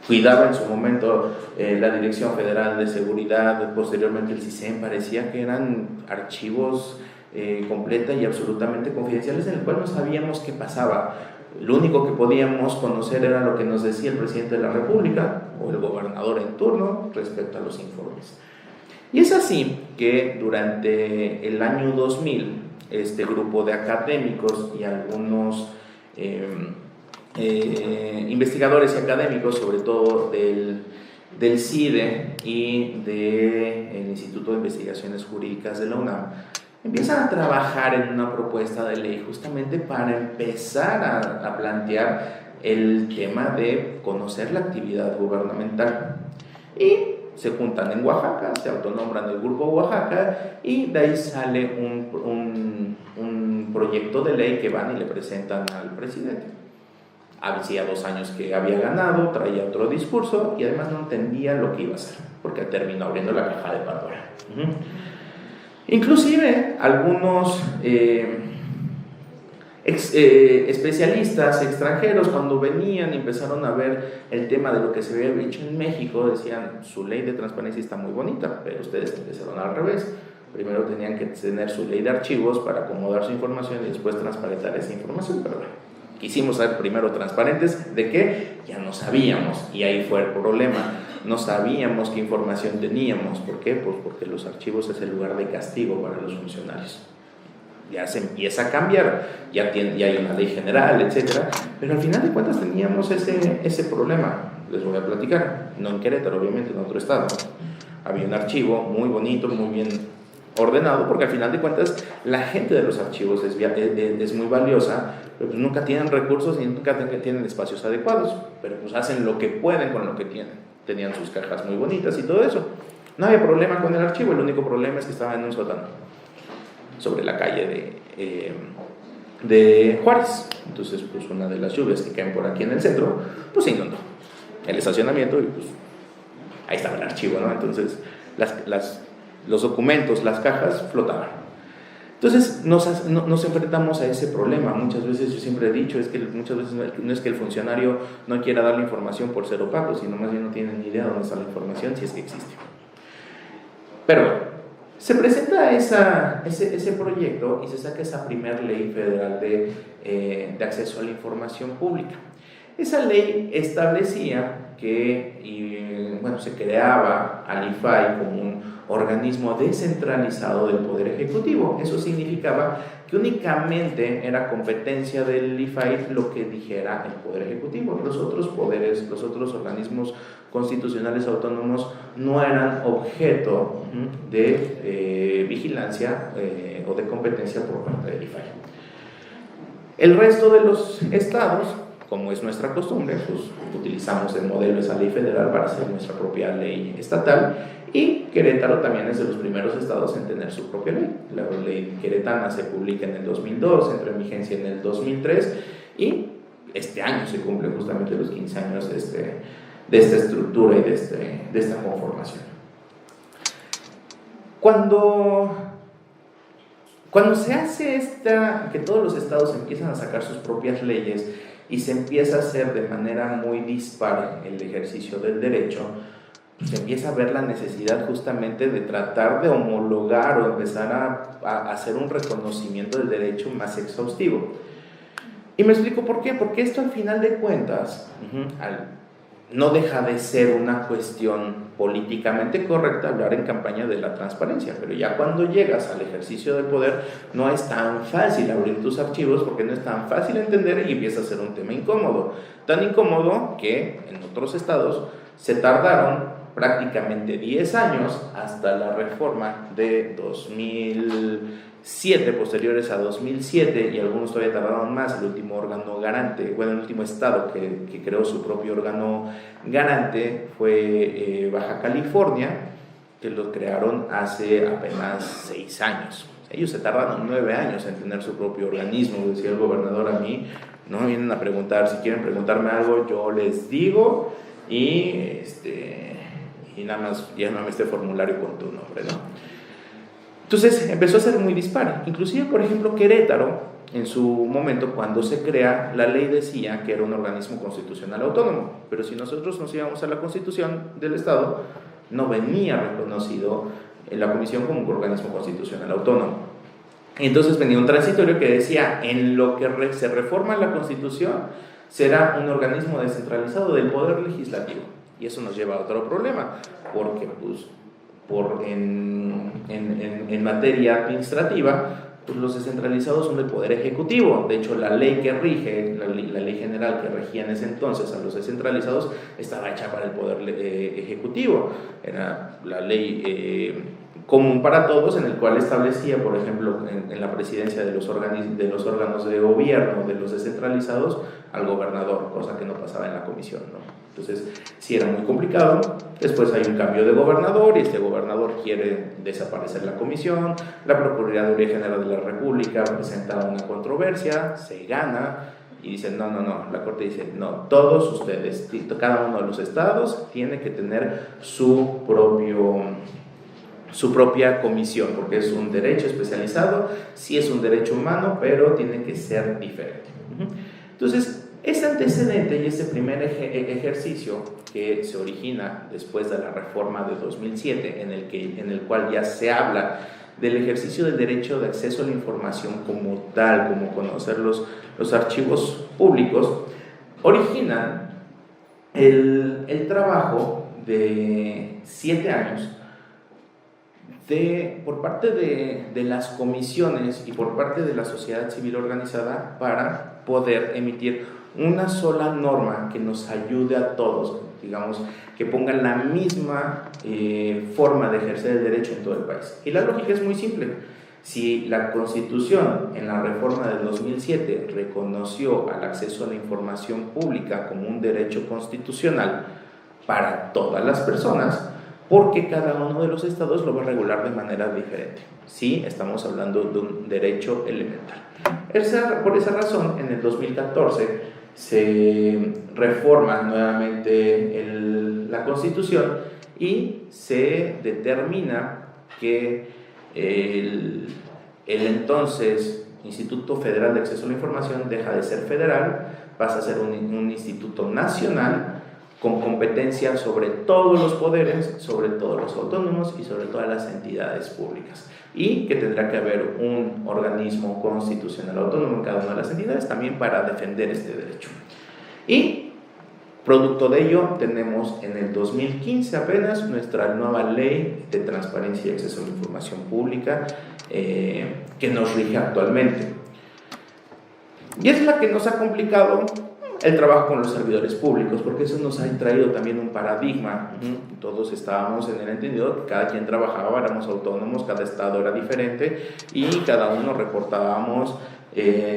cuidaba en su momento la Dirección Federal de Seguridad, posteriormente el CISEN, parecía que eran archivos completa y absolutamente confidenciales, en el cual no sabíamos qué pasaba. Lo único que podíamos conocer era lo que nos decía el presidente de la República o el gobernador en turno respecto a los informes. Y es así que durante el año 2000, este grupo de académicos y algunos investigadores y académicos, sobre todo del CIDE y del Instituto de Investigaciones Jurídicas de la UNAM, empiezan a trabajar en una propuesta de ley justamente para empezar a plantear el tema de conocer la actividad gubernamental. Y se juntan en Oaxaca, se autonombran el Grupo Oaxaca, y de ahí sale un proyecto de ley que van y le presentan al presidente. Hacía 2 años que había ganado, traía otro discurso y además no entendía lo que iba a hacer, porque terminó abriendo la caja de Pandora. Inclusive algunos especialistas extranjeros, cuando venían y empezaron a ver el tema de lo que se había hecho en México, decían: su ley de transparencia está muy bonita, pero ustedes empezaron al revés. Primero tenían que tener su ley de archivos para acomodar su información y después transparentar esa información. Pero bueno, quisimos ser primero transparentes. ¿De qué? Ya no sabíamos, y ahí fue el problema. No sabíamos qué información teníamos. ¿Por qué? Pues porque los archivos es el lugar de castigo para los funcionarios. Ya se empieza a cambiar, ya hay una ley general, etcétera, pero al final de cuentas teníamos ese problema. Les voy a platicar. No en Querétaro, obviamente, en otro estado. Había un archivo muy bonito, muy bien ordenado, porque al final de cuentas la gente de los archivos es muy valiosa, pero pues nunca tienen recursos y nunca tienen espacios adecuados, pero pues hacen lo que pueden con lo que tienen. Tenían sus cajas muy bonitas y todo eso. No había problema con el archivo, el único problema es que estaba en un sótano sobre la calle de Juárez. Entonces, pues una de las lluvias que caen por aquí en el centro, pues se inundó el estacionamiento y pues ahí estaba el archivo, ¿no? Entonces los documentos, las cajas flotaban. Entonces nos enfrentamos a ese problema. Muchas veces, yo siempre he dicho, es que muchas veces no es que el funcionario no quiera dar la información por ser opaco, sino más bien no tiene ni idea de dónde está la información, si es que existe. Pero bueno, se presenta ese proyecto y se saca esa primer ley federal de acceso a la información pública. Esa ley establecía que se creaba al IFAI como un organismo descentralizado del Poder Ejecutivo. Eso significaba que únicamente era competencia del IFAI lo que dijera el Poder Ejecutivo. Los otros poderes, los otros organismos constitucionales autónomos no eran objeto de vigilancia o de competencia por parte del IFAI. El resto de los estados, como es nuestra costumbre, pues utilizamos el modelo de esa ley federal para hacer nuestra propia ley estatal, y Querétaro también es de los primeros estados en tener su propia ley. La ley queretana se publica en el 2002, entró en vigencia en el 2003 y este año se cumplen justamente los 15 años de esta estructura y de esta conformación. Cuando se hace que todos los estados empiezan a sacar sus propias leyes y se empieza a hacer de manera muy dispar el ejercicio del derecho, se empieza a ver la necesidad justamente de tratar de homologar o empezar a hacer un reconocimiento del derecho más exhaustivo. Y me explico por qué. Porque esto, al final de cuentas, no deja de ser una cuestión políticamente correcta hablar en campaña de la transparencia, pero ya cuando llegas al ejercicio del poder no es tan fácil abrir tus archivos, porque no es tan fácil entender y empieza a ser un tema incómodo. Tan incómodo que en otros estados se tardaron prácticamente 10 años hasta la reforma de 2007, posteriores a 2007, y algunos todavía tardaron más. El último órgano garante, el último estado que creó su propio órgano garante fue Baja California, que lo crearon hace apenas 6 años. Ellos se tardaron 9 años en tener su propio organismo. Decía el gobernador: a mí no me vienen a preguntar, si quieren preguntarme algo yo les digo, y y nada más lléname este formulario con tu nombre, ¿no? Entonces empezó a ser muy dispar. Inclusive, por ejemplo, Querétaro, en su momento, cuando se crea, la ley decía que era un organismo constitucional autónomo, pero si nosotros nos íbamos a la Constitución del Estado, no venía reconocido en la Comisión como un organismo constitucional autónomo. Entonces venía un transitorio que decía, en lo que se reforma la Constitución, será un organismo descentralizado del Poder Legislativo. Y eso nos lleva a otro problema, porque pues, en materia administrativa, pues los descentralizados son del Poder Ejecutivo. De hecho, la ley que rige, la ley general que regía en ese entonces a los descentralizados, estaba hecha para el Poder Ejecutivo. Era la ley común para todos, en el cual establecía, por ejemplo, en la presidencia de los órganos de gobierno de los descentralizados, al gobernador, cosa que no pasaba en la comisión, ¿no? Entonces, sí era muy complicado. Después hay un cambio de gobernador y este gobernador quiere desaparecer la comisión. La Procuraduría General de la República presenta una controversia, se gana y dicen, no, la Corte dice, no, todos ustedes, cada uno de los estados tiene que tener su propia comisión, porque es un derecho especializado, sí es un derecho humano, pero tiene que ser diferente. Entonces, este antecedente y este primer ejercicio que se origina después de la reforma de 2007, en el cual ya se habla del ejercicio del derecho de acceso a la información como tal, como conocer los archivos públicos, originan el trabajo de 7 años por parte de las comisiones y por parte de la sociedad civil organizada para poder emitir una sola norma que nos ayude a todos, digamos, que ponga la misma forma de ejercer el derecho en todo el país. Y la lógica es muy simple. Si la Constitución en la reforma del 2007 reconoció al acceso a la información pública como un derecho constitucional para todas las personas, porque cada uno de los estados lo va a regular de manera diferente. Sí, estamos hablando de un derecho elemental. Por esa razón, en el 2014 se reforma nuevamente la Constitución y se determina que el entonces Instituto Federal de Acceso a la Información deja de ser federal, pasa a ser un instituto nacional con competencia sobre todos los poderes, sobre todos los autónomos y sobre todas las entidades públicas. Y que tendrá que haber un organismo constitucional autónomo en cada una de las entidades también para defender este derecho. Y producto de ello tenemos en el 2015 apenas nuestra nueva ley de transparencia y acceso a la información pública que nos rige actualmente. Y es la que nos ha complicado el trabajo con los servidores públicos, porque eso nos ha traído también un paradigma. Todos estábamos en el entendido que cada quien trabajaba, éramos autónomos, cada estado era diferente y cada uno reportábamos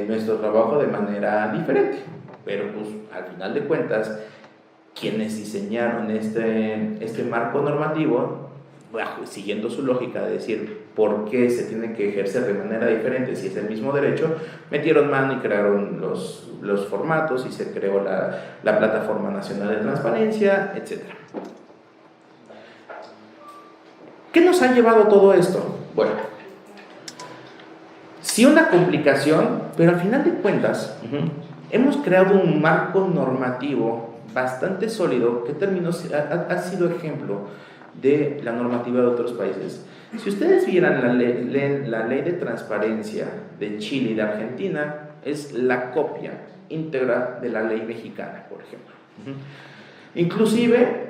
nuestro trabajo de manera diferente. Pero pues al final de cuentas, quienes diseñaron este marco normativo, siguiendo su lógica de decir por qué se tiene que ejercer de manera diferente si es el mismo derecho, metieron mano y crearon los formatos y se creó la Plataforma Nacional de Transparencia, etc. ¿Qué nos ha llevado todo esto? Bueno, sí una complicación, pero al final de cuentas hemos creado un marco normativo bastante sólido que ha sido ejemplo de la normativa de otros países. Si ustedes vieran la ley de transparencia de Chile y de Argentina, es la copia íntegra de la ley mexicana, por ejemplo. Inclusive,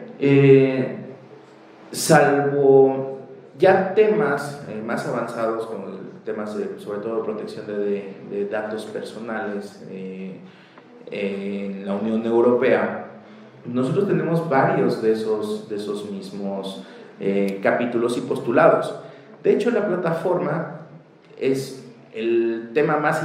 salvo ya temas más avanzados, como temas sobre todo de protección de datos personales en la Unión Europea, nosotros tenemos varios de esos mismos capítulos y postulados. De hecho, la plataforma es el tema más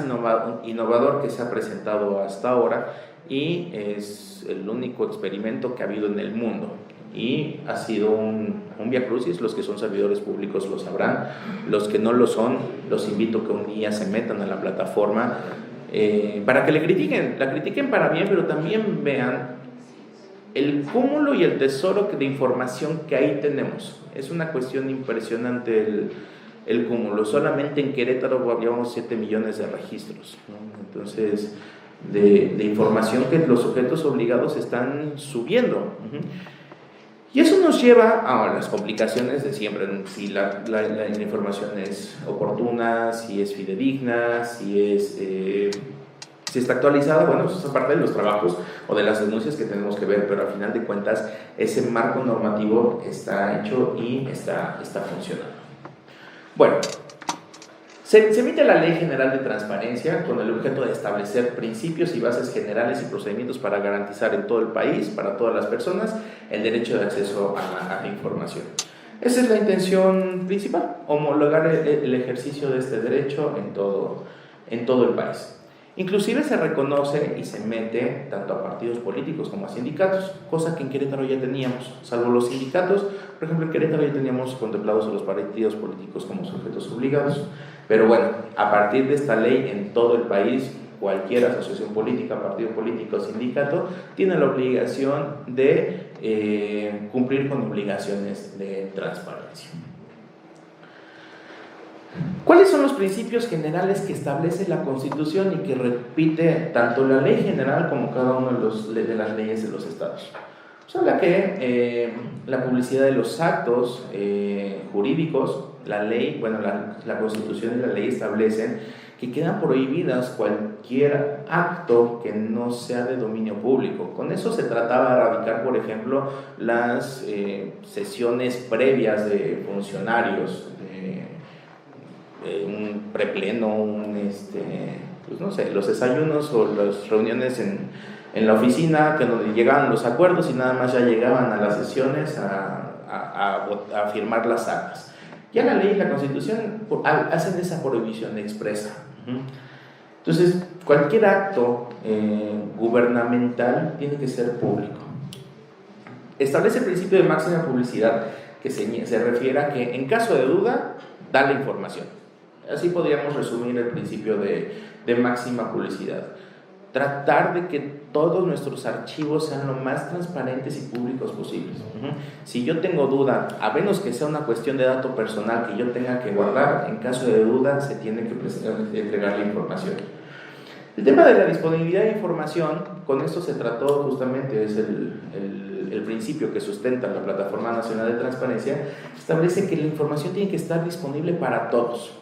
innovador que se ha presentado hasta ahora y es el único experimento que ha habido en el mundo. Y ha sido un viacrucis. Los que son servidores públicos lo sabrán, los que no lo son, los invito a que un día se metan a la plataforma para que la critiquen para bien, pero también vean el cúmulo y el tesoro de información que ahí tenemos. Es una cuestión impresionante el cúmulo. Solamente en Querétaro habíamos 7 millones de registros, ¿no? Entonces, de información que los sujetos obligados están subiendo. Y eso nos lleva a las complicaciones de siempre, si la información es oportuna, si es fidedigna, si está actualizada. Bueno, eso es parte de los trabajos o de las denuncias que tenemos que ver, pero al final de cuentas ese marco normativo está hecho y está funcionando. Bueno, se emite la Ley General de Transparencia con el objeto de establecer principios y bases generales y procedimientos para garantizar en todo el país, para todas las personas, el derecho de acceso a la información. Esa es la intención principal, homologar el ejercicio de este derecho en todo el país. Inclusive se reconoce y se mete tanto a partidos políticos como a sindicatos, cosa que en Querétaro ya teníamos, salvo los sindicatos. Por ejemplo, en Querétaro ya teníamos contemplados a los partidos políticos como sujetos obligados. Pero bueno, a partir de esta ley en todo el país, cualquier asociación política, partido político, sindicato, tiene la obligación de cumplir con obligaciones de transparencia. ¿Cuáles son los principios generales que establece la Constitución y que repite tanto la ley general como cada una de las leyes de los estados? Pues habla que la publicidad de los actos jurídicos, la ley, bueno, la Constitución y la ley establecen que quedan prohibidas cualquier acto que no sea de dominio público. Con eso se trataba de erradicar, por ejemplo, las sesiones previas de funcionarios, un prepleno, pues no sé, los desayunos o las reuniones en la oficina, que donde llegaban los acuerdos y nada más ya llegaban a las sesiones a firmar las actas. Ya la ley y la Constitución hacen esa prohibición expresa. Entonces, cualquier acto gubernamental tiene que ser público. Establece el principio de máxima publicidad, que se refiere a que en caso de duda, da la información. Así podríamos resumir el principio de máxima publicidad. Tratar de que todos nuestros archivos sean lo más transparentes y públicos posibles. Si yo tengo duda, a menos que sea una cuestión de dato personal que yo tenga que guardar, en caso de duda se tiene que entregar la información. El tema de la disponibilidad de información, con esto se trató justamente, es el principio que sustenta la Plataforma Nacional de Transparencia, establece que la información tiene que estar disponible para todos,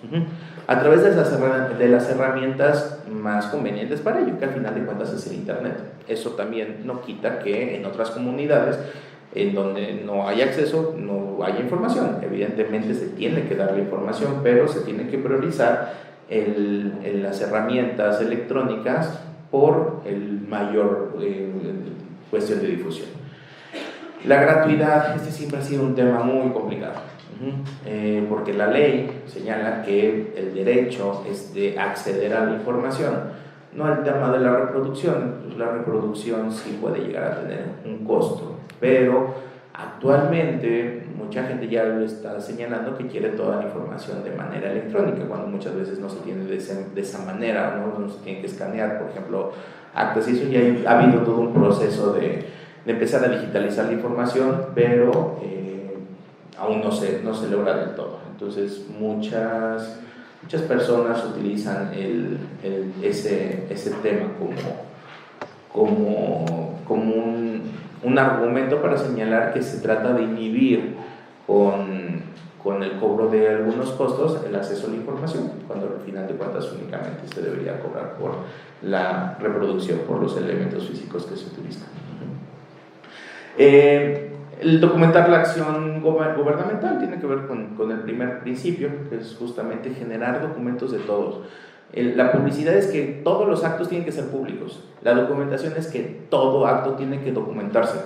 a través de las herramientas más convenientes para ello, que al final de cuentas es el Internet. Eso también no quita que en otras comunidades en donde no hay acceso, no haya información. Evidentemente se tiene que dar la información, pero se tiene que priorizar las herramientas electrónicas por el mayor cuestión de difusión. La gratuidad, siempre ha sido un tema muy complicado, porque la ley señala que el derecho es de acceder a la información, no el tema de la reproducción. Pues la reproducción sí puede llegar a tener un costo, pero actualmente mucha gente ya lo está señalando que quiere toda la información de manera electrónica, cuando muchas veces no se tiene de esa manera, no se tiene que escanear, por ejemplo, actas, y eso ya ha habido todo un proceso de empezar a digitalizar la información, pero aún no se logra del todo. Entonces muchas personas utilizan ese tema como un argumento para señalar que se trata de inhibir con el cobro de algunos costos el acceso a la información, cuando al final de cuentas únicamente se debería cobrar por la reproducción, por los elementos físicos que se utilizan. El documentar la acción gubernamental tiene que ver con el primer principio, que es justamente generar documentos de todos. La publicidad es que todos los actos tienen que ser públicos. La documentación es que todo acto tiene que documentarse.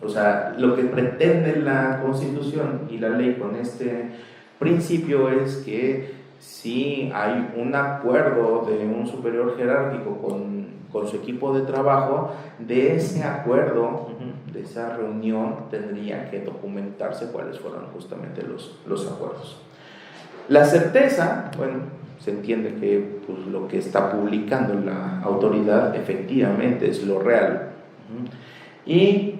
O sea, lo que pretende la Constitución y la ley con este principio es que si hay un acuerdo de un superior jerárquico con su equipo de trabajo, de ese acuerdo, de esa reunión, tendría que documentarse cuáles fueron justamente los acuerdos. La certeza, bueno, se entiende que pues, lo que está publicando la autoridad efectivamente es lo real. y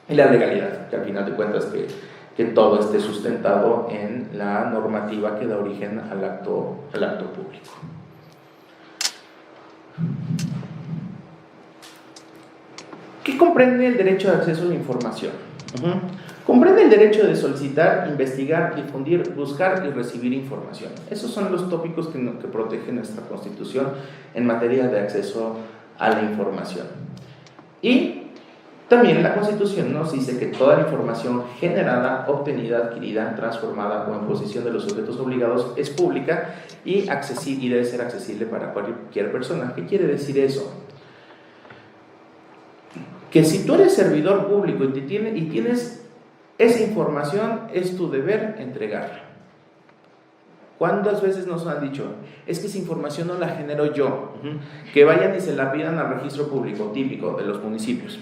la legalidad, que al final de cuentas que todo esté sustentado en la normativa que da origen al acto público. ¿Qué comprende el derecho de acceso a la información? Comprende el derecho de solicitar, investigar, difundir, buscar y recibir información. Esos son los tópicos que protege nuestra Constitución en materia de acceso a la información. Y también la Constitución nos dice que toda la información generada, obtenida, adquirida, transformada o en posesión de los sujetos obligados es pública y accesible, y debe ser accesible para cualquier persona. ¿Qué quiere decir eso? Que si tú eres servidor público y tienes esa información, es tu deber entregarla. ¿Cuántas veces nos han dicho? Es que esa información no la genero yo. Que vayan y se la pidan al registro público típico de los municipios.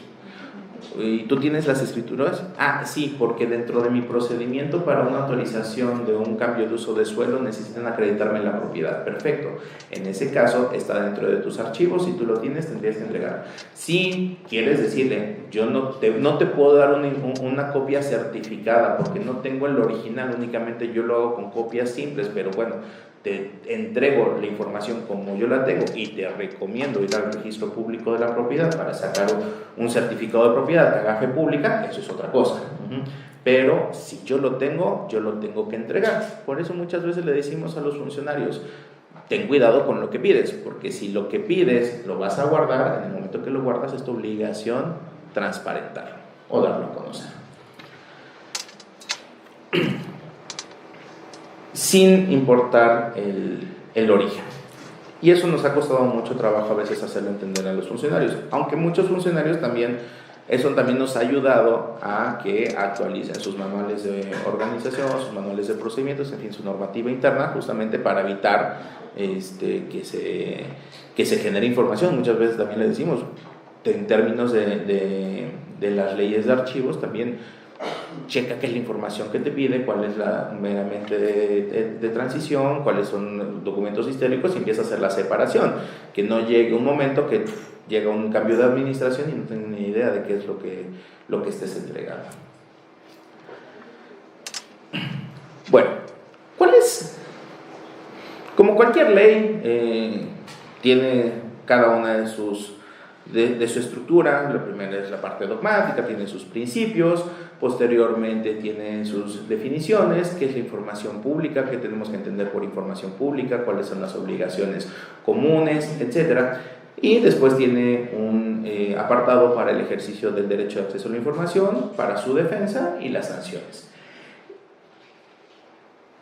¿Y tú tienes las escrituras? Ah, sí, porque dentro de mi procedimiento para una autorización de un cambio de uso de suelo necesitan acreditarme la propiedad. Perfecto. En ese caso está dentro de tus archivos. Si tú lo tienes, tendrías que entregar. Si quieres decirle, yo no te puedo dar una copia certificada porque no tengo el original, únicamente yo lo hago con copias simples, pero bueno, te entrego la información como yo la tengo y te recomiendo ir al registro público de la propiedad para sacar un certificado de propiedad que haga fe pública, eso es otra cosa. Pero si yo lo tengo que entregar. Por eso muchas veces le decimos a los funcionarios, ten cuidado con lo que pides, porque si lo que pides lo vas a guardar, en el momento que lo guardas es tu obligación transparentarlo o darlo a conocer. Sin importar el origen. Y eso nos ha costado mucho trabajo a veces hacerlo entender a los funcionarios, aunque muchos funcionarios también, eso también nos ha ayudado a que actualicen sus manuales de organización, sus manuales de procedimientos, en fin, su normativa interna, justamente para evitar que se genere información. Muchas veces también le decimos, en términos de las leyes de archivos, también checa qué es la información que te pide, cuál es la meramente de transición, cuáles son documentos históricos, y empieza a hacer la separación, que no llegue un momento que llega un cambio de administración y no tengo ni idea de qué es lo que estés entregando. Bueno, ¿cuál es? Como cualquier ley, tiene cada una de su estructura. La primera es la parte dogmática, tiene sus principios, posteriormente tiene sus definiciones, qué es la información pública, qué tenemos que entender por información pública, cuáles son las obligaciones comunes, etc. Y después tiene un apartado para el ejercicio del derecho de acceso a la información, para su defensa y las sanciones.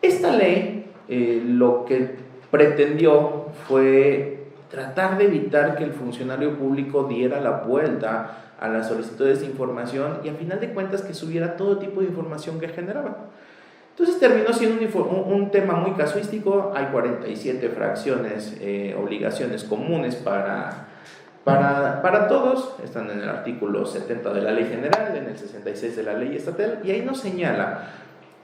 Esta ley lo que pretendió fue tratar de evitar que el funcionario público diera la vuelta a las solicitudes de información y al final de cuentas que subiera todo tipo de información que generaba. Entonces terminó siendo un tema muy casuístico. Hay 47 fracciones, obligaciones comunes para todos. Están en el artículo 70 de la Ley General, en el 66 de la Ley Estatal, y ahí nos señala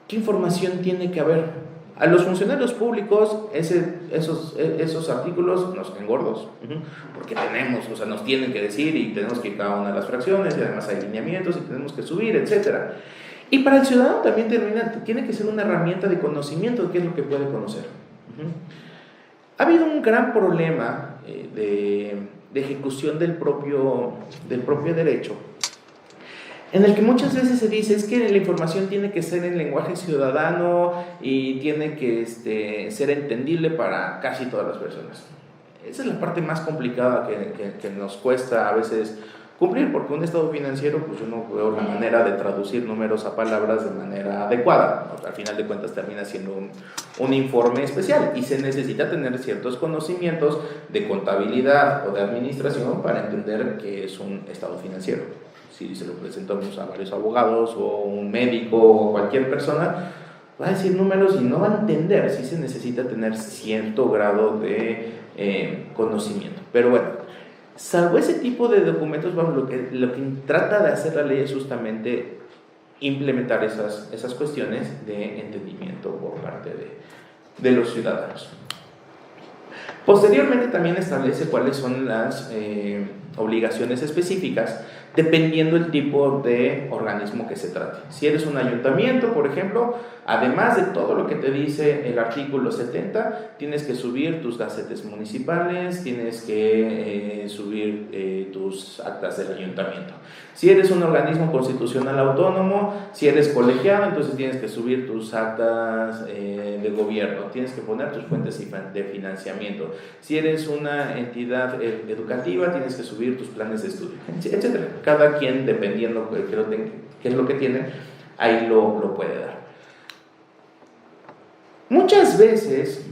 qué información tiene que haber. A los funcionarios públicos esos artículos nos caen gordos, porque nos tienen que decir y tenemos que ir cada una de las fracciones, y además hay lineamientos y tenemos que subir, etc. Y para el ciudadano también tiene que ser una herramienta de conocimiento de qué es lo que puede conocer. Ha habido un gran problema de ejecución del propio derecho, en el que muchas veces se dice es que la información tiene que ser en lenguaje ciudadano y tiene que ser entendible para casi todas las personas. Esa es la parte más complicada que nos cuesta a veces cumplir, porque un estado financiero, pues yo no veo la manera de traducir números a palabras de manera adecuada. Al final de cuentas termina siendo un informe especial y se necesita tener ciertos conocimientos de contabilidad o de administración para entender qué es un estado financiero. Si se lo presentamos a varios abogados o un médico o cualquier persona, va a decir números y no va a entender. Sí se necesita tener cierto grado de conocimiento. Pero bueno, salvo ese tipo de documentos, lo que trata de hacer la ley es justamente implementar esas cuestiones de entendimiento por parte de los ciudadanos. Posteriormente también establece cuáles son las obligaciones específicas dependiendo el tipo de organismo que se trate. Si eres un ayuntamiento, por ejemplo, además de todo lo que te dice el artículo 70, tienes que subir tus gacetes municipales, tienes que subir tus actas del ayuntamiento. Si eres un organismo constitucional autónomo, si eres colegiado, entonces tienes que subir tus actas de gobierno, tienes que poner tus fuentes de financiamiento. Si eres una entidad educativa, tienes que subir tus planes de estudio, etc. Cada quien, dependiendo de qué es lo que tiene, ahí lo puede dar. Muchas veces,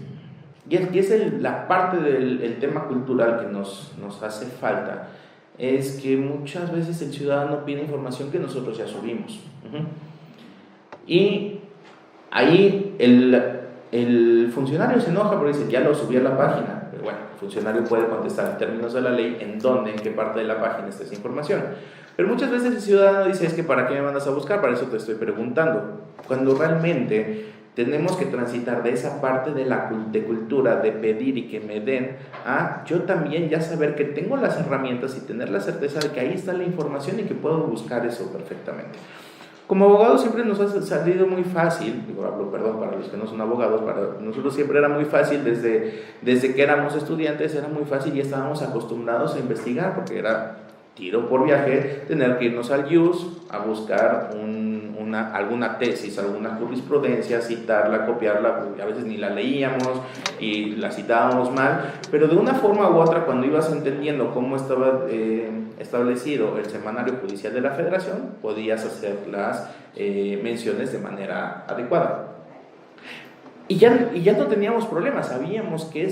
y es la parte del tema cultural que nos hace falta, es que muchas veces el ciudadano pide información que nosotros ya subimos. Y ahí el funcionario se enoja porque dice, ya lo subí a la página. Pero bueno, el funcionario puede contestar en términos de la ley en qué parte de la página está esa información. Pero muchas veces el ciudadano dice, es que ¿para qué me mandas a buscar? Para eso te estoy preguntando. Cuando realmente tenemos que transitar de esa parte de cultura, de pedir y que me den, a yo también ya saber que tengo las herramientas y tener la certeza de que ahí está la información y que puedo buscar eso perfectamente. Como abogados siempre nos ha salido muy fácil, perdón, para los que no son abogados, para nosotros siempre era muy fácil, desde que éramos estudiantes era muy fácil y estábamos acostumbrados a investigar, porque era tiro por viaje, tener que irnos al IUS a buscar alguna tesis, alguna jurisprudencia, citarla, copiarla, a veces ni la leíamos y la citábamos mal, pero de una forma u otra, cuando ibas entendiendo cómo estaba establecido el semanario judicial de la Federación, podías hacer las menciones de manera adecuada. Y ya no teníamos problemas, sabíamos que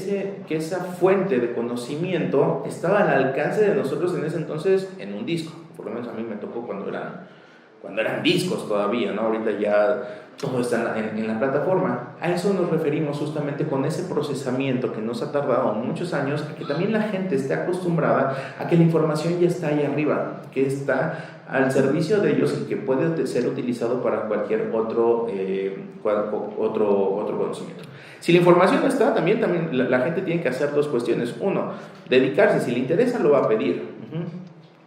esa fuente de conocimiento estaba al alcance de nosotros en ese entonces en un disco. Por lo menos a mí me tocó cuando eran discos todavía, ¿no? Ahorita ya todo está en la plataforma. A eso nos referimos justamente con ese procesamiento que nos ha tardado muchos años, a que también la gente esté acostumbrada a que la información ya está ahí arriba, que está al servicio de ellos y que puede ser utilizado para cualquier otro conocimiento. Si la información no está, también la gente tiene que hacer dos cuestiones. Uno, dedicarse, si le interesa lo va a pedir.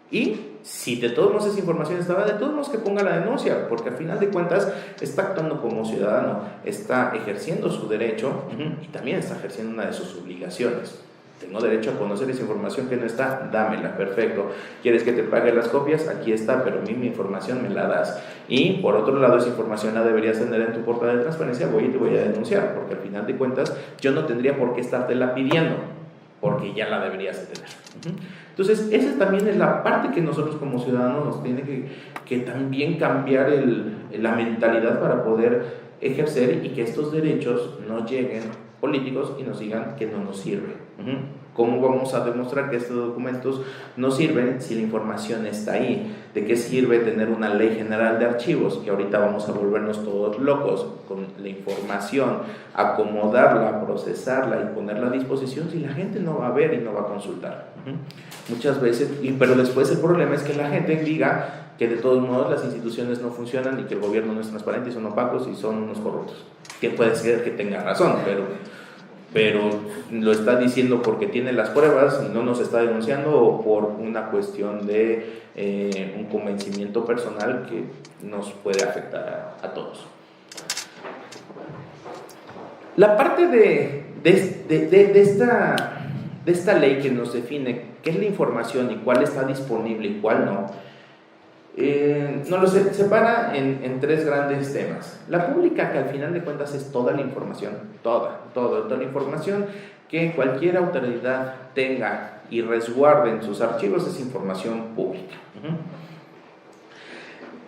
Y si de todos modos esa información estaba, de todos modos que ponga la denuncia, porque al final de cuentas está actuando como ciudadano, está ejerciendo su derecho y también está ejerciendo una de sus obligaciones. Tengo derecho a conocer esa información que no está, dámela, perfecto. ¿Quieres que te pague las copias? Aquí está, pero a mí mi información me la das. Y por otro lado, esa información la deberías tener en tu portal de transparencia, voy y te voy a denunciar, porque al final de cuentas yo no tendría por qué estártela pidiendo, porque ya la deberías de tener. Entonces, esa también es la parte que nosotros como ciudadanos nos tiene que también cambiar la mentalidad para poder ejercer y que estos derechos no lleguen políticos y nos digan que no nos sirve. ¿Cómo vamos a demostrar que estos documentos no sirven si la información está ahí? ¿De qué sirve tener una ley general de archivos? Que ahorita vamos a volvernos todos locos con la información, acomodarla, procesarla y ponerla a disposición si la gente no va a ver y no va a consultar. Muchas veces, pero después el problema es que la gente diga que de todos modos las instituciones no funcionan y que el gobierno no es transparente y son opacos y son unos corruptos. Que puede ser que tenga razón, pero lo está diciendo porque tiene las pruebas y no nos está denunciando, o por una cuestión de un convencimiento personal que nos puede afectar a todos. La parte de esta ley que nos define qué es la información y cuál está disponible y cuál no, nos lo separa en tres grandes temas. La pública, que al final de cuentas es toda la información, toda la información que cualquier autoridad tenga y resguarde en sus archivos, es información pública.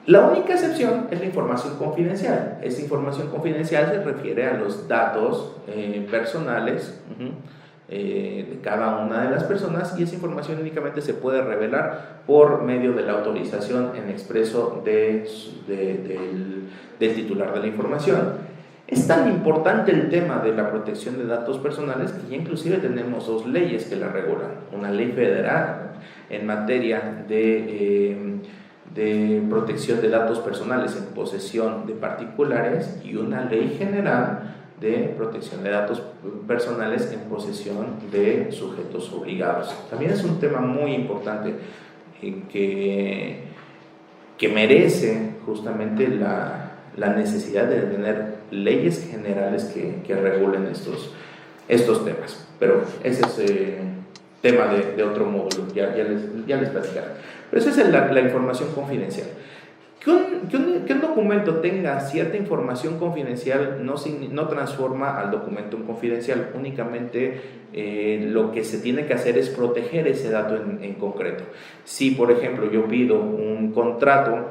La única excepción es la información confidencial. Esa información confidencial se refiere a los datos personales de cada una de las personas, y esa información únicamente se puede revelar por medio de la autorización en expreso del titular de la información. Es tan importante el tema de la protección de datos personales que ya inclusive tenemos dos leyes que la regulan. Una ley federal en materia de protección de datos personales en posesión de particulares, y una ley general de protección de datos personales en posesión de sujetos obligados. También es un tema muy importante que merece justamente la necesidad de tener leyes generales que regulen estos temas. Pero ese es tema de otro módulo, ya les platicaré. Pero esa es la información confidencial. Que un documento tenga cierta información confidencial no transforma al documento en confidencial. Únicamente lo que se tiene que hacer es proteger ese dato en concreto. Si, por ejemplo, yo pido un contrato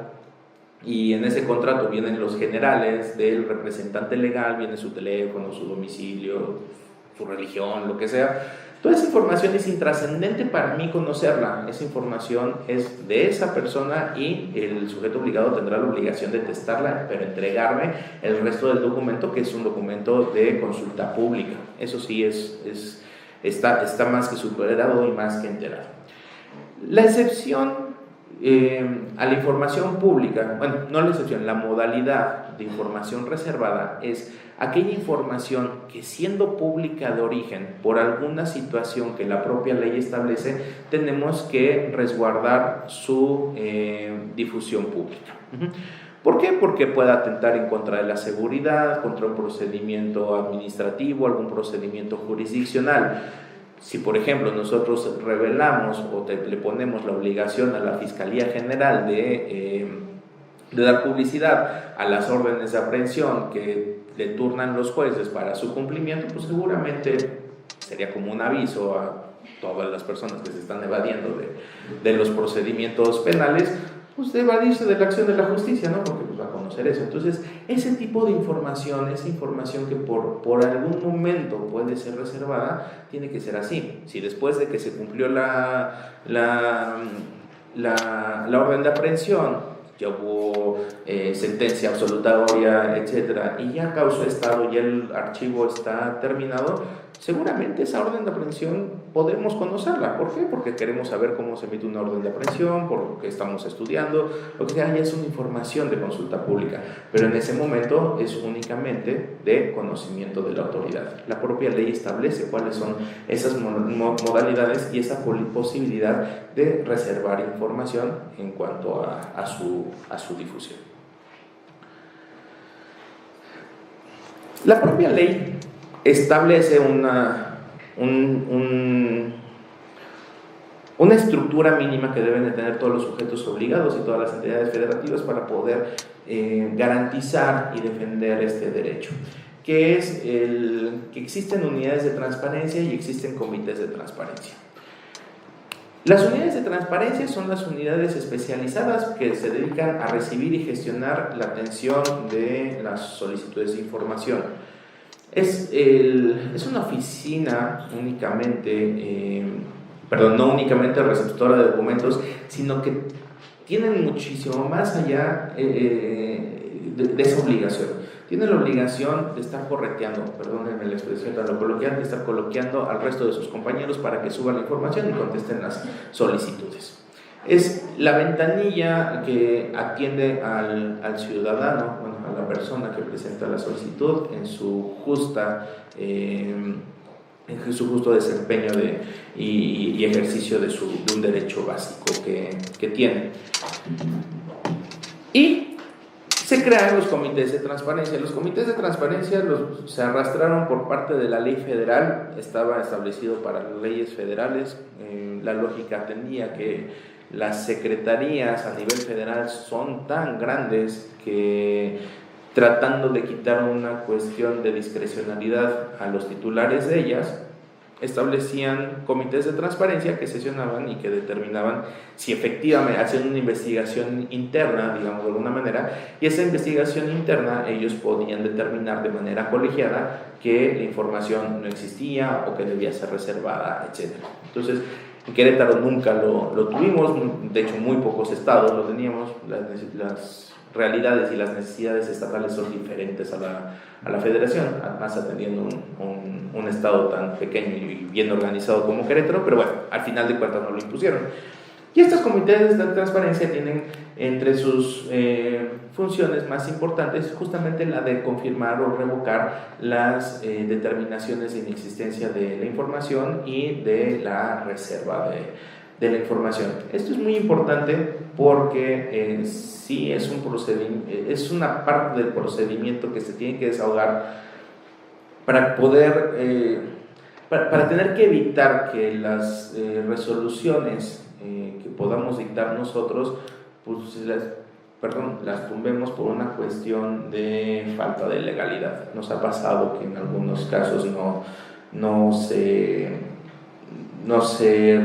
y en ese contrato vienen los generales del representante legal, viene su teléfono, su domicilio, su religión, lo que sea, toda esa información es intrascendente para mí conocerla. Esa información es de esa persona y el sujeto obligado tendrá la obligación de testarla, pero entregarme el resto del documento, que es un documento de consulta pública. Eso sí está más que superado y más que enterado. La excepción a la información pública, bueno, no la excepción, la modalidad de información reservada es aquella información que, siendo pública de origen por alguna situación que la propia ley establece, tenemos que resguardar su difusión pública. ¿Por qué? Porque puede atentar en contra de la seguridad, contra un procedimiento administrativo, algún procedimiento jurisdiccional. Si, por ejemplo, nosotros revelamos o le ponemos la obligación a la Fiscalía General de dar publicidad a las órdenes de aprehensión que le turnan los jueces para su cumplimiento, pues seguramente sería como un aviso a todas las personas que se están evadiendo de los procedimientos penales, pues de evadirse de la acción de la justicia, ¿no? Porque pues va a conocer eso. Entonces, ese tipo de información, esa información que por algún momento puede ser reservada, tiene que ser así. Si después de que se cumplió la orden de aprehensión, ya hubo sentencia absolutoria, etcétera, y ya causó estado, ya el archivo está terminado, seguramente esa orden de aprehensión podemos conocerla. ¿Por qué? Porque queremos saber cómo se emite una orden de aprehensión, porque estamos estudiando, lo que sea, ya es una información de consulta pública, pero en ese momento es únicamente de conocimiento de la autoridad. La propia ley establece cuáles son esas modalidades y esa posibilidad de reservar información en cuanto a su difusión. La propia ley establece una estructura mínima que deben de tener todos los sujetos obligados y todas las entidades federativas para poder garantizar y defender este derecho, que es que existen unidades de transparencia y existen comités de transparencia. Las unidades de transparencia son las unidades especializadas que se dedican a recibir y gestionar la atención de las solicitudes de información. Es una oficina únicamente, no únicamente receptora de documentos, sino que tienen muchísimo más allá de esa obligación. Tiene la obligación de estar correteando, perdónenme la expresión tan coloquial, de estar coloquiando al resto de sus compañeros para que suban la información y contesten las solicitudes. Es la ventanilla que atiende al ciudadano, a la persona que presenta la solicitud en su justo desempeño y ejercicio de un derecho básico que tiene. Y se crean los comités de transparencia. Los comités de transparencia se arrastraron por parte de la ley federal, estaba establecido para las leyes federales. La lógica atendía que las secretarías a nivel federal son tan grandes que, tratando de quitar una cuestión de discrecionalidad a los titulares de ellas, establecían comités de transparencia que sesionaban y que determinaban si efectivamente hacían una investigación interna, digamos de alguna manera, y esa investigación interna ellos podían determinar de manera colegiada que la información no existía o que debía ser reservada, etc. Entonces, en Querétaro nunca lo tuvimos, de hecho muy pocos estados lo teníamos. Las realidades y las necesidades estatales son diferentes a la federación, más atendiendo un estado tan pequeño y bien organizado como Querétaro, pero bueno, al final de cuentas no lo impusieron. Y estos comités de transparencia tienen entre sus funciones más importantes justamente la de confirmar o revocar las determinaciones de inexistencia de la información y de la reserva de la información. Esto es muy importante porque sí es un procedimiento, es una parte del procedimiento que se tiene que desahogar para poder, para tener que evitar que las resoluciones que podamos dictar nosotros, pues las tumbemos por una cuestión de falta de legalidad. Nos ha pasado que en algunos casos no se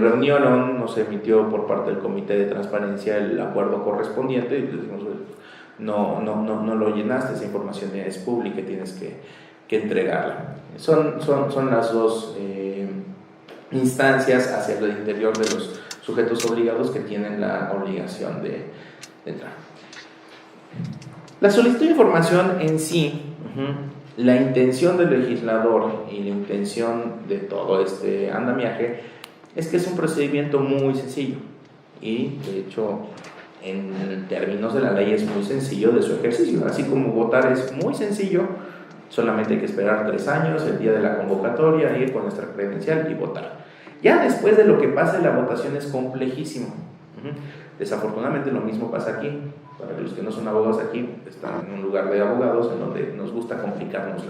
reunieron, no se emitió por parte del Comité de Transparencia el acuerdo correspondiente y les decimos, no lo llenaste, esa información es pública y tienes que entregarla. Son las dos instancias hacia el interior de los sujetos obligados que tienen la obligación de entrar. La solicitud de información en sí, la intención del legislador y la intención de todo este andamiaje es que es un procedimiento muy sencillo y de hecho en términos de la ley es muy sencillo de su ejercicio, así como votar es muy sencillo, solamente hay que esperar 3 años, el día de la convocatoria, ir con nuestra credencial y votar. Ya después de lo que pase la votación es complejísimo. Desafortunadamente lo mismo pasa aquí. Para los que no son abogados aquí, están en un lugar de abogados en donde nos gusta complicarnos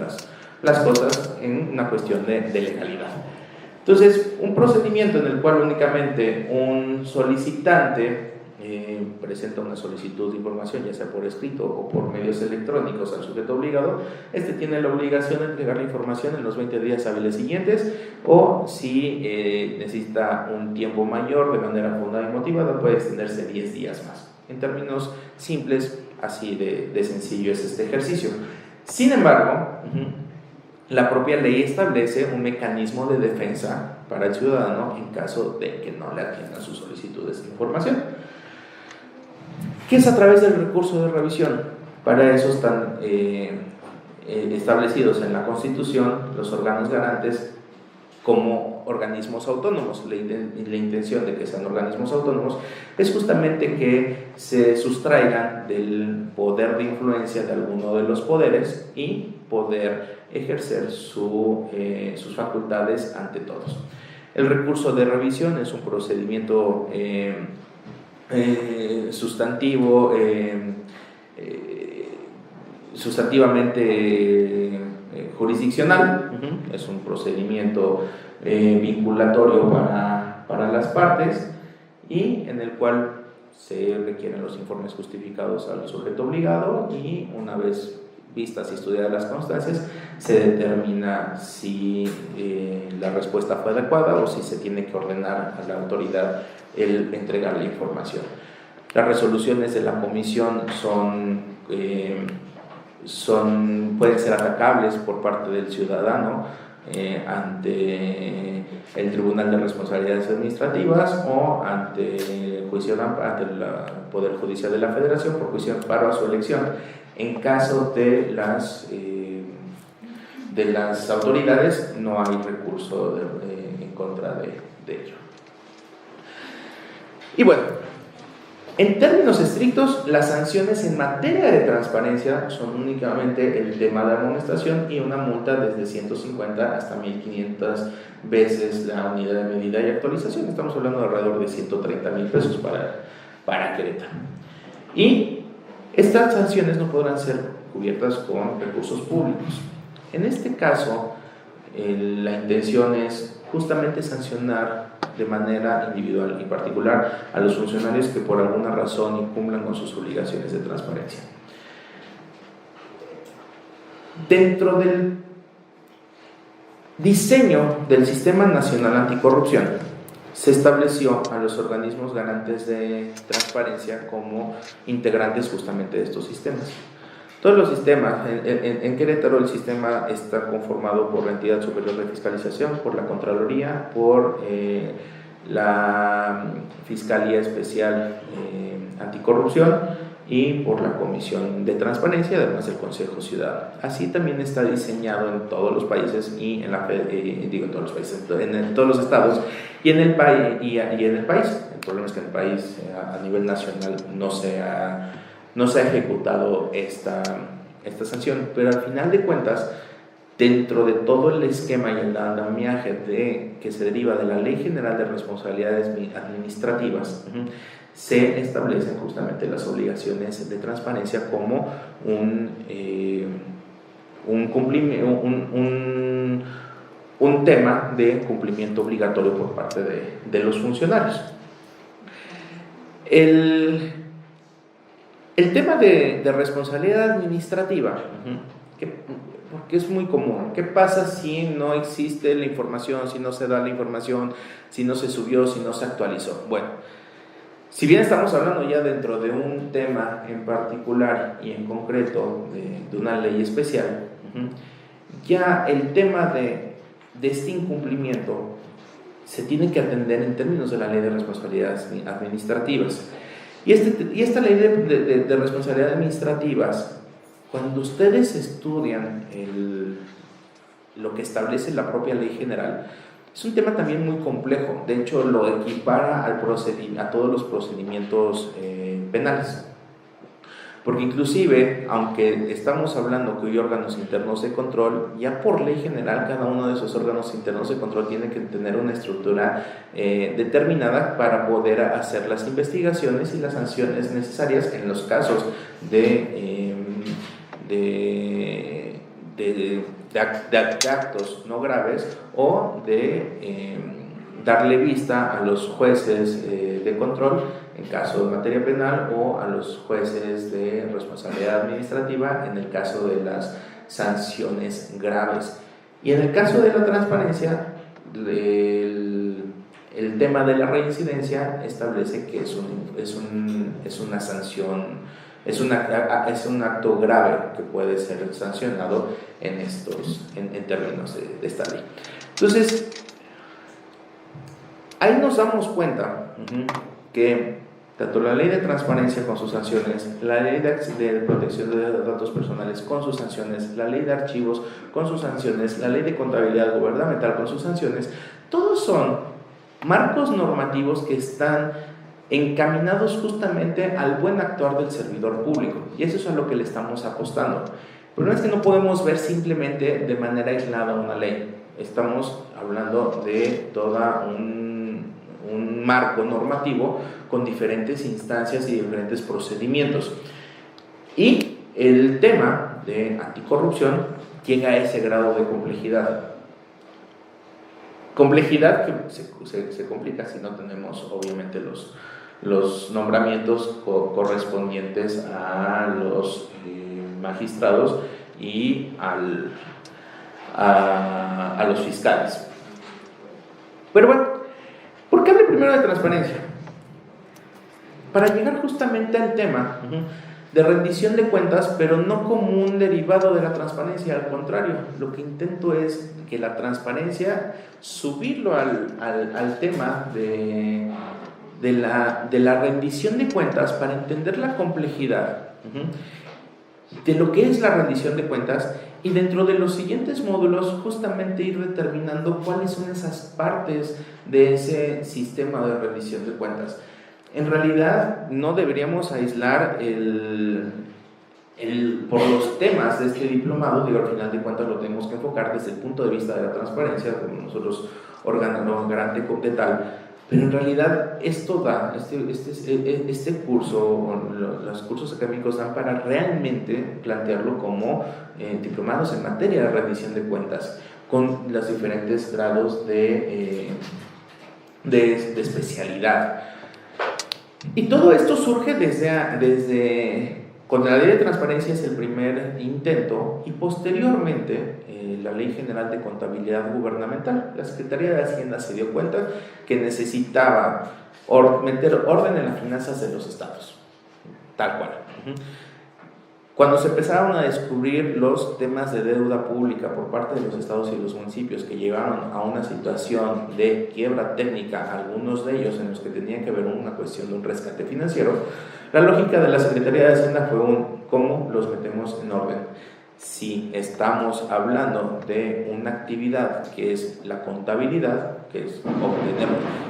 las cosas en una cuestión de legalidad. Entonces, un procedimiento en el cual únicamente un solicitante presenta una solicitud de información, ya sea por escrito o por medios electrónicos al sujeto obligado, este tiene la obligación de entregar la información en los 20 días hábiles siguientes, o si necesita un tiempo mayor de manera fundada y motivada, puede extenderse 10 días más. En términos simples, así de sencillo es este ejercicio. Sin embargo, la propia ley establece un mecanismo de defensa para el ciudadano en caso de que no le atiendan sus solicitudes de información, que es a través del recurso de revisión. Para eso están establecidos en la Constitución los órganos garantes como organismos autónomos. La intención de que sean organismos autónomos es justamente que se sustraigan del poder de influencia de alguno de los poderes y poder ejercer sus facultades ante todos. El recurso de revisión es un procedimiento sustantivamente jurisdiccional, es un procedimiento vinculatorio para las partes y en el cual se requieren los informes justificados al sujeto obligado y una vez vistas y estudiadas las constancias se determina si la respuesta fue adecuada o si se tiene que ordenar a la autoridad el entregar la información. Las resoluciones de la comisión pueden ser atacables por parte del ciudadano ante el Tribunal de Responsabilidades Administrativas o ante el Poder Judicial de la Federación por juicio de amparo a su elección. En caso de las autoridades, no hay recurso en contra de ello. Y bueno, en términos estrictos, las sanciones en materia de transparencia son únicamente el tema de amonestación y una multa desde 150 hasta 1,500 veces la unidad de medida y actualización. Estamos hablando de alrededor de 130,000 pesos para Querétaro. Y estas sanciones no podrán ser cubiertas con recursos públicos. En este caso, la intención es justamente sancionar de manera individual y particular a los funcionarios que por alguna razón incumplan con sus obligaciones de transparencia. Dentro del diseño del Sistema Nacional Anticorrupción se estableció a los organismos garantes de transparencia como integrantes justamente de estos sistemas. Todos los sistemas, en Querétaro el sistema está conformado por la Entidad Superior de Fiscalización, por la Contraloría, por la Fiscalía Especial Anticorrupción y por la Comisión de Transparencia, además del Consejo Ciudadano. Así también está diseñado en todos los países y en todos los países, en todos los estados y en el país. El problema es que en el país, a nivel nacional, no se ha ejecutado esta sanción, pero al final de cuentas, dentro de todo el esquema y el andamiaje que se deriva de la Ley General de Responsabilidades Administrativas, se establecen justamente las obligaciones de transparencia como un tema de cumplimiento obligatorio por parte de los funcionarios. El tema de responsabilidad administrativa, porque es muy común. ¿Qué pasa si no existe la información, si no se da la información, si no se subió, si no se actualizó? Bueno, si bien estamos hablando ya dentro de un tema en particular y en concreto de una ley especial, ya el tema de este incumplimiento se tiene que atender en términos de la Ley de Responsabilidades Administrativas. Y esta ley de responsabilidades administrativas, cuando ustedes estudian lo que establece la propia ley general, es un tema también muy complejo. De hecho, lo equipara a todos los procedimientos penales. Porque inclusive, aunque estamos hablando que hay órganos internos de control, ya por ley general cada uno de esos órganos internos de control tiene que tener una estructura determinada para poder hacer las investigaciones y las sanciones necesarias en los casos de actos no graves o de darle vista a los jueces de control en caso de materia penal o a los jueces de responsabilidad administrativa en el caso de las sanciones graves. Y en el caso de la transparencia, el tema de la reincidencia establece que es una sanción, es un acto grave que puede ser sancionado en términos de esta ley. Entonces, ahí nos damos cuenta que tanto la ley de transparencia con sus sanciones, la ley de protección de datos personales con sus sanciones, la ley de archivos con sus sanciones, la ley de contabilidad gubernamental con sus sanciones, todos son marcos normativos que están encaminados justamente al buen actuar del servidor público, y eso es a lo que le estamos apostando. El problema es que no podemos ver simplemente de manera aislada una ley. Estamos hablando de toda un marco normativo con diferentes instancias y diferentes procedimientos. Y el tema de anticorrupción llega a ese grado de complejidad. Complejidad que se complica si no tenemos, obviamente, los nombramientos correspondientes a los magistrados y a los fiscales. Pero bueno, ¿por qué hablo primero de transparencia? Para llegar justamente al tema de rendición de cuentas, pero no como un derivado de la transparencia, al contrario, lo que intento es que la transparencia, subirlo al tema de la rendición de cuentas para entender la complejidad de lo que es la rendición de cuentas, y dentro de los siguientes módulos justamente ir determinando cuáles son esas partes de ese sistema de rendición de cuentas. En realidad no deberíamos aislar por los temas de este diplomado, al final de cuentas lo tenemos que enfocar desde el punto de vista de la transparencia, como nosotros órgano garante de tal. Pero en realidad esto da, este curso, los cursos académicos dan para realmente plantearlo como diplomados en materia de rendición de cuentas, con los diferentes grados de especialidad. Y todo esto surge con la ley de transparencia, es el primer intento, y posteriormente la Ley General de Contabilidad Gubernamental. La Secretaría de Hacienda se dio cuenta que necesitaba meter orden en las finanzas de los estados, tal cual. Cuando se empezaron a descubrir los temas de deuda pública por parte de los estados y los municipios que llevaron a una situación de quiebra técnica, algunos de ellos en los que tenían que ver una cuestión de un rescate financiero, la lógica de la Secretaría de Hacienda fue ¿cómo los metemos en orden? Si estamos hablando de una actividad que es la contabilidad, que es obtener,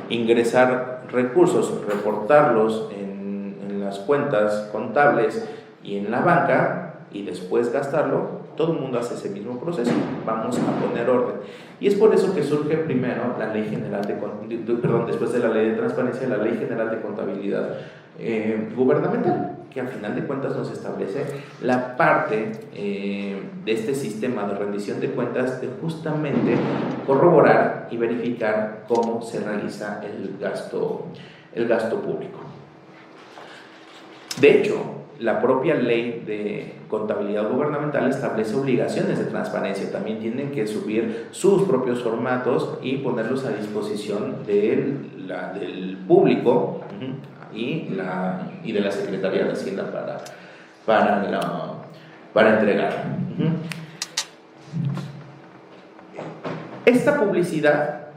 ingresar recursos, reportarlos en las cuentas contables y en la banca y después gastarlo, todo el mundo hace ese mismo proceso. Vamos a poner orden. Y es por eso que surge primero la Ley General después de la Ley de Transparencia, la Ley General de Contabilidad Gubernamental, que al final de cuentas nos establece la parte de este sistema de rendición de cuentas de justamente corroborar y verificar cómo se realiza el gasto público. De hecho, la propia ley de contabilidad gubernamental establece obligaciones de transparencia. También tienen que subir sus propios formatos y ponerlos a disposición del público y de la Secretaría de Hacienda para entregar. Esta publicidad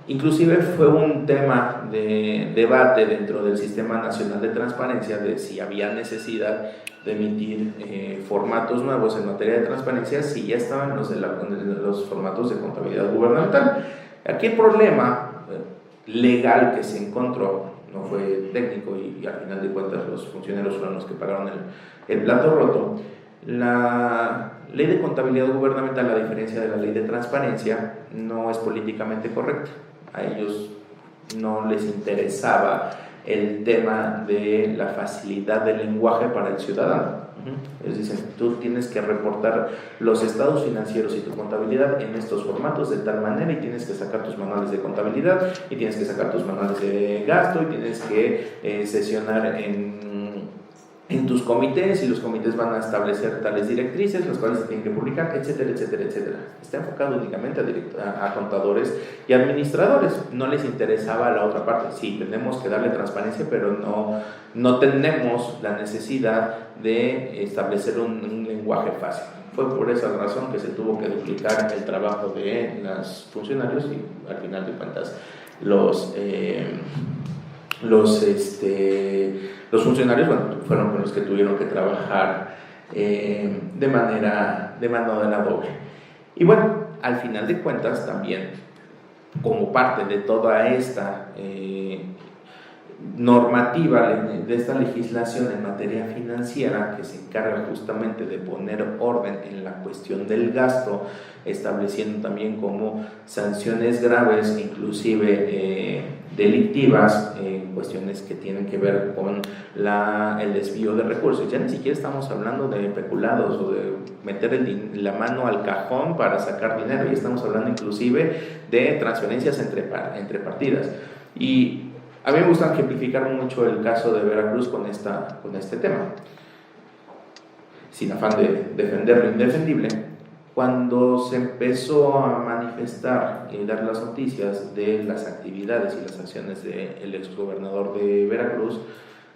inclusive fue un tema de debate dentro del Sistema Nacional de Transparencia de si había necesidad de emitir formatos nuevos en materia de transparencia, si ya estaban los formatos de contabilidad gubernamental. Aquí el problema legal que se encontró no fue técnico y al final de cuentas los funcionarios fueron los que pagaron el plato roto. La ley de contabilidad gubernamental, a diferencia de la ley de transparencia, no es políticamente correcta. A ellos no les interesaba el tema de la facilidad del lenguaje para el ciudadano. Ellos dicen, tú tienes que reportar los estados financieros y tu contabilidad en estos formatos de tal manera y tienes que sacar tus manuales de contabilidad y tienes que sacar tus manuales de gasto y tienes que sesionar en tus comités y los comités van a establecer tales directrices, las cuales se tienen que publicar, etcétera, etcétera, etcétera. Está enfocado únicamente a contadores y administradores. No les interesaba la otra parte. Sí, tenemos que darle transparencia, pero no tenemos la necesidad de establecer un lenguaje fácil. Fue por esa razón que se tuvo que duplicar el trabajo de los funcionarios y al final de cuentas los funcionarios fueron con los que tuvieron que trabajar de mano de la doble. Y bueno, al final de cuentas también, como parte de toda esta normativa, de esta legislación en materia financiera que se encarga justamente de poner orden en la cuestión del gasto, estableciendo también como sanciones graves, inclusive delictivas, cuestiones que tienen que ver con el desvío de recursos. Ya ni siquiera estamos hablando de peculados o de meter la mano al cajón para sacar dinero, ya estamos hablando inclusive de transferencias entre partidas. Y a mí me gusta ejemplificar mucho el caso de Veracruz con este tema, sin afán de defender lo indefendible. Cuando se empezó a manifestar y dar las noticias de las actividades y las acciones del exgobernador de Veracruz,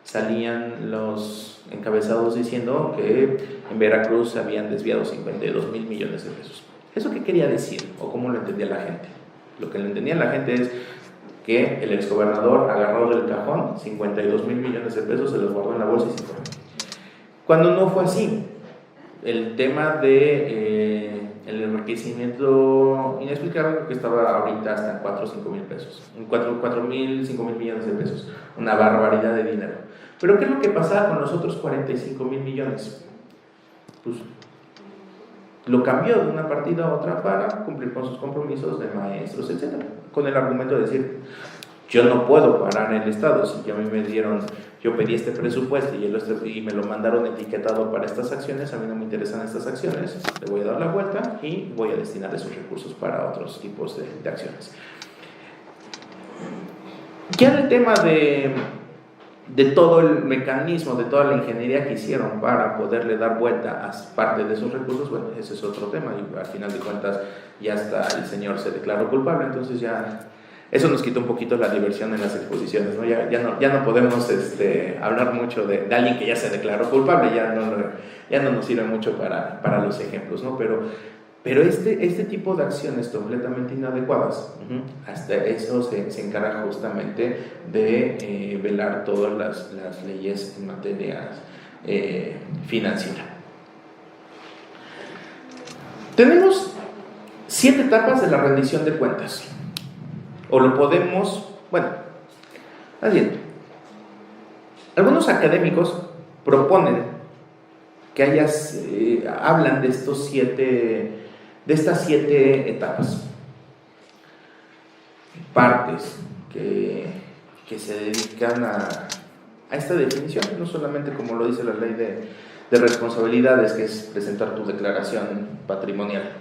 salían los encabezados diciendo que en Veracruz se habían desviado 52,000 millones de pesos. ¿Eso qué quería decir? ¿O cómo lo entendía la gente? Lo que lo entendía la gente es que el exgobernador agarró del cajón 52,000 millones de pesos, se los guardó en la bolsa y se fue. Cuando no fue así, el tema de el enriquecimiento inexplicable, que estaba ahorita hasta en 4 o 5 mil pesos, 4,000, 5,000 millones de pesos, una barbaridad de dinero. Pero ¿qué es lo que pasaba con los otros 45,000 millones? Pues lo cambió de una partida a otra para cumplir con sus compromisos de maestros, etc. Con el argumento de decir, yo no puedo parar el Estado, si a mí yo pedí este presupuesto y me lo mandaron etiquetado para estas acciones, a mí no me interesan estas acciones, le voy a dar la vuelta y voy a destinar esos recursos para otros tipos de acciones. Ya en el tema de todo el mecanismo, de toda la ingeniería que hicieron para poderle dar vuelta a parte de esos recursos, bueno, ese es otro tema y al final de cuentas ya hasta el señor se declaró culpable, entonces ya eso nos quita un poquito la diversión en las exposiciones, ¿no? Ya no podemos hablar mucho de alguien que ya se declaró culpable, ya no nos sirve mucho para los ejemplos, ¿no? Pero este tipo de acciones completamente inadecuadas, hasta eso se encarga justamente de velar todas las leyes en materia financiera. Tenemos 7 etapas de la rendición de cuentas. O lo podemos, bueno, así, algunos académicos proponen que hablan de estas 7 etapas, partes que se dedican a esta definición, no solamente como lo dice la ley de responsabilidades, que es presentar tu declaración patrimonial.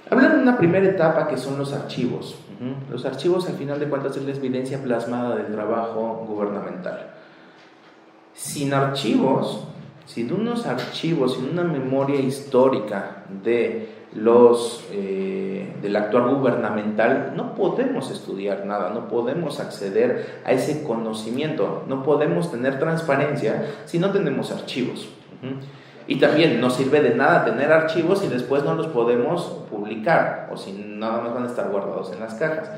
Hablan de una primera etapa que son los archivos. Los archivos, al final de cuentas, es la evidencia plasmada del trabajo gubernamental. Sin archivos, sin unos archivos, sin una memoria histórica del actuar gubernamental, no podemos estudiar nada, no podemos acceder a ese conocimiento, no podemos tener transparencia si no tenemos archivos. Y también no sirve de nada tener archivos si después no los podemos publicar o si nada más van a estar guardados en las cajas.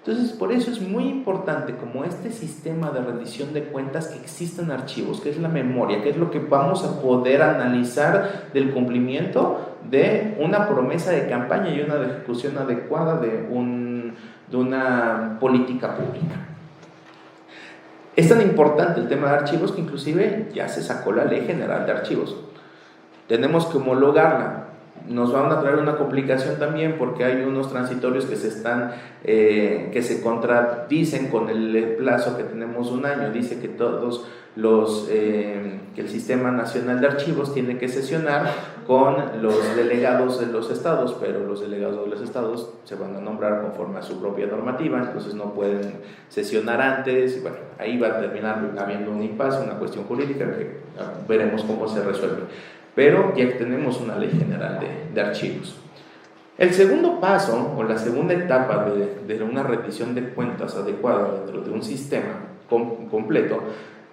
Entonces, por eso es muy importante, como este sistema de rendición de cuentas, que existan archivos, que es la memoria, que es lo que vamos a poder analizar del cumplimiento de una promesa de campaña y una ejecución adecuada de una política pública. Es tan importante el tema de archivos que inclusive ya se sacó la Ley General de Archivos. Tenemos que homologarla. Nos van a traer una complicación también, porque hay unos transitorios que se contradicen con el plazo que tenemos, un año. Dice que que el Sistema Nacional de Archivos tiene que sesionar con los delegados de los estados, pero los delegados de los estados se van a nombrar conforme a su propia normativa, entonces no pueden sesionar antes, y bueno, ahí va a terminar habiendo un impasse, una cuestión jurídica que veremos cómo se resuelve. Pero ya tenemos una ley general de archivos. El segundo paso, o la segunda etapa de una rendición de cuentas adecuada dentro de un sistema completo,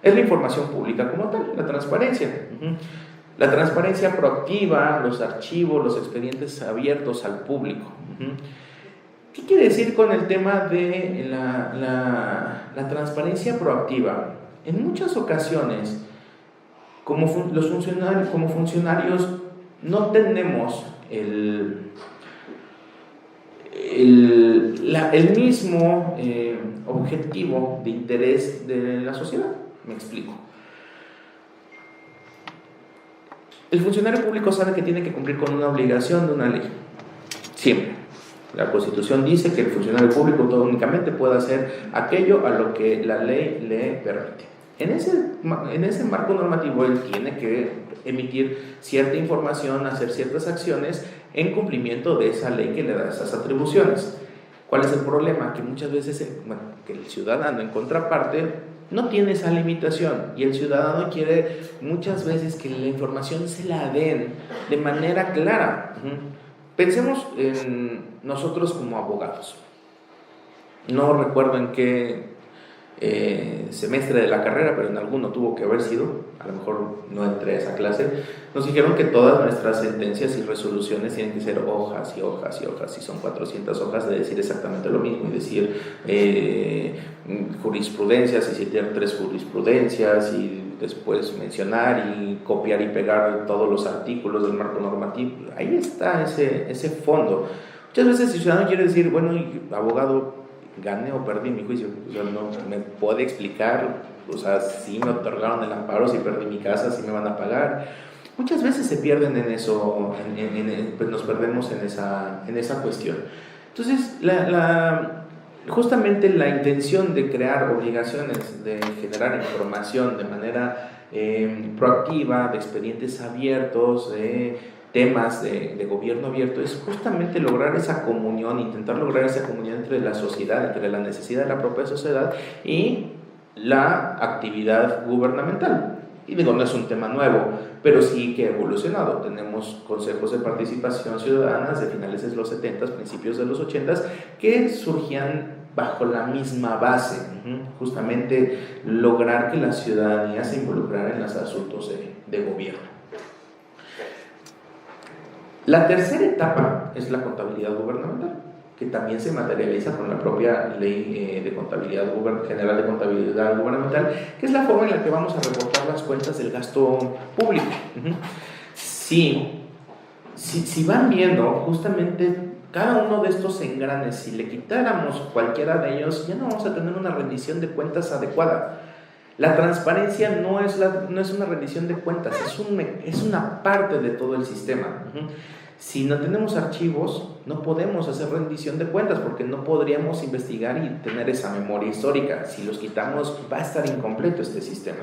es la información pública como tal, la transparencia. La transparencia proactiva, los archivos, los expedientes abiertos al público. ¿Qué quiere decir con el tema de la transparencia proactiva? En muchas ocasiones, como funcionarios no tenemos el mismo objetivo de interés de la sociedad. Me explico. El funcionario público sabe que tiene que cumplir con una obligación de una ley. Siempre. La Constitución dice que el funcionario público únicamente puede hacer aquello a lo que la ley le permite. En ese marco normativo, él tiene que emitir cierta información, hacer ciertas acciones en cumplimiento de esa ley que le da esas atribuciones. ¿Cuál es el problema? Que muchas veces que el ciudadano, en contraparte, no tiene esa limitación, y el ciudadano quiere muchas veces que la información se la den de manera clara. Pensemos en nosotros como abogados. No recuerdo en qué semestre de la carrera, pero en alguno tuvo que haber sido, a lo mejor no entré a esa clase, nos dijeron que todas nuestras sentencias y resoluciones tienen que ser hojas y hojas y hojas, y son 400 hojas de decir exactamente lo mismo, y decir jurisprudencias, y citar 3 jurisprudencias, y después mencionar y copiar y pegar todos los artículos del marco normativo. Ahí está ese fondo. Muchas veces el ciudadano quiere decir, bueno, abogado, gané o perdí mi juicio, o sea, no me puede explicar, o sea, si me otorgaron el amparo, si perdí mi casa, si me van a pagar. Muchas veces se pierden en eso, pues nos perdemos en esa cuestión. Entonces, justamente la intención de crear obligaciones, de generar información de manera proactiva, de expedientes abiertos, de temas de gobierno abierto, es justamente lograr esa comunión, intentar lograr esa comunión entre la sociedad, entre la necesidad de la propia sociedad y la actividad gubernamental. Y digo, no es un tema nuevo, pero sí que ha evolucionado. Tenemos consejos de participación ciudadana de finales de los 70, principios de los 80, que surgían bajo la misma base, justamente lograr que la ciudadanía se involucrara en los asuntos de gobierno. La tercera etapa es la contabilidad gubernamental, que también se materializa con la propia Ley de Contabilidad General de Contabilidad Gubernamental, que es la forma en la que vamos a reportar las cuentas del gasto público. Si van viendo justamente cada uno de estos engranes, si le quitáramos cualquiera de ellos, ya no vamos a tener una rendición de cuentas adecuada. La transparencia no es una rendición de cuentas, es una parte de todo el sistema. Si no tenemos archivos, no podemos hacer rendición de cuentas porque no podríamos investigar y tener esa memoria histórica. Si los quitamos, va a estar incompleto este sistema.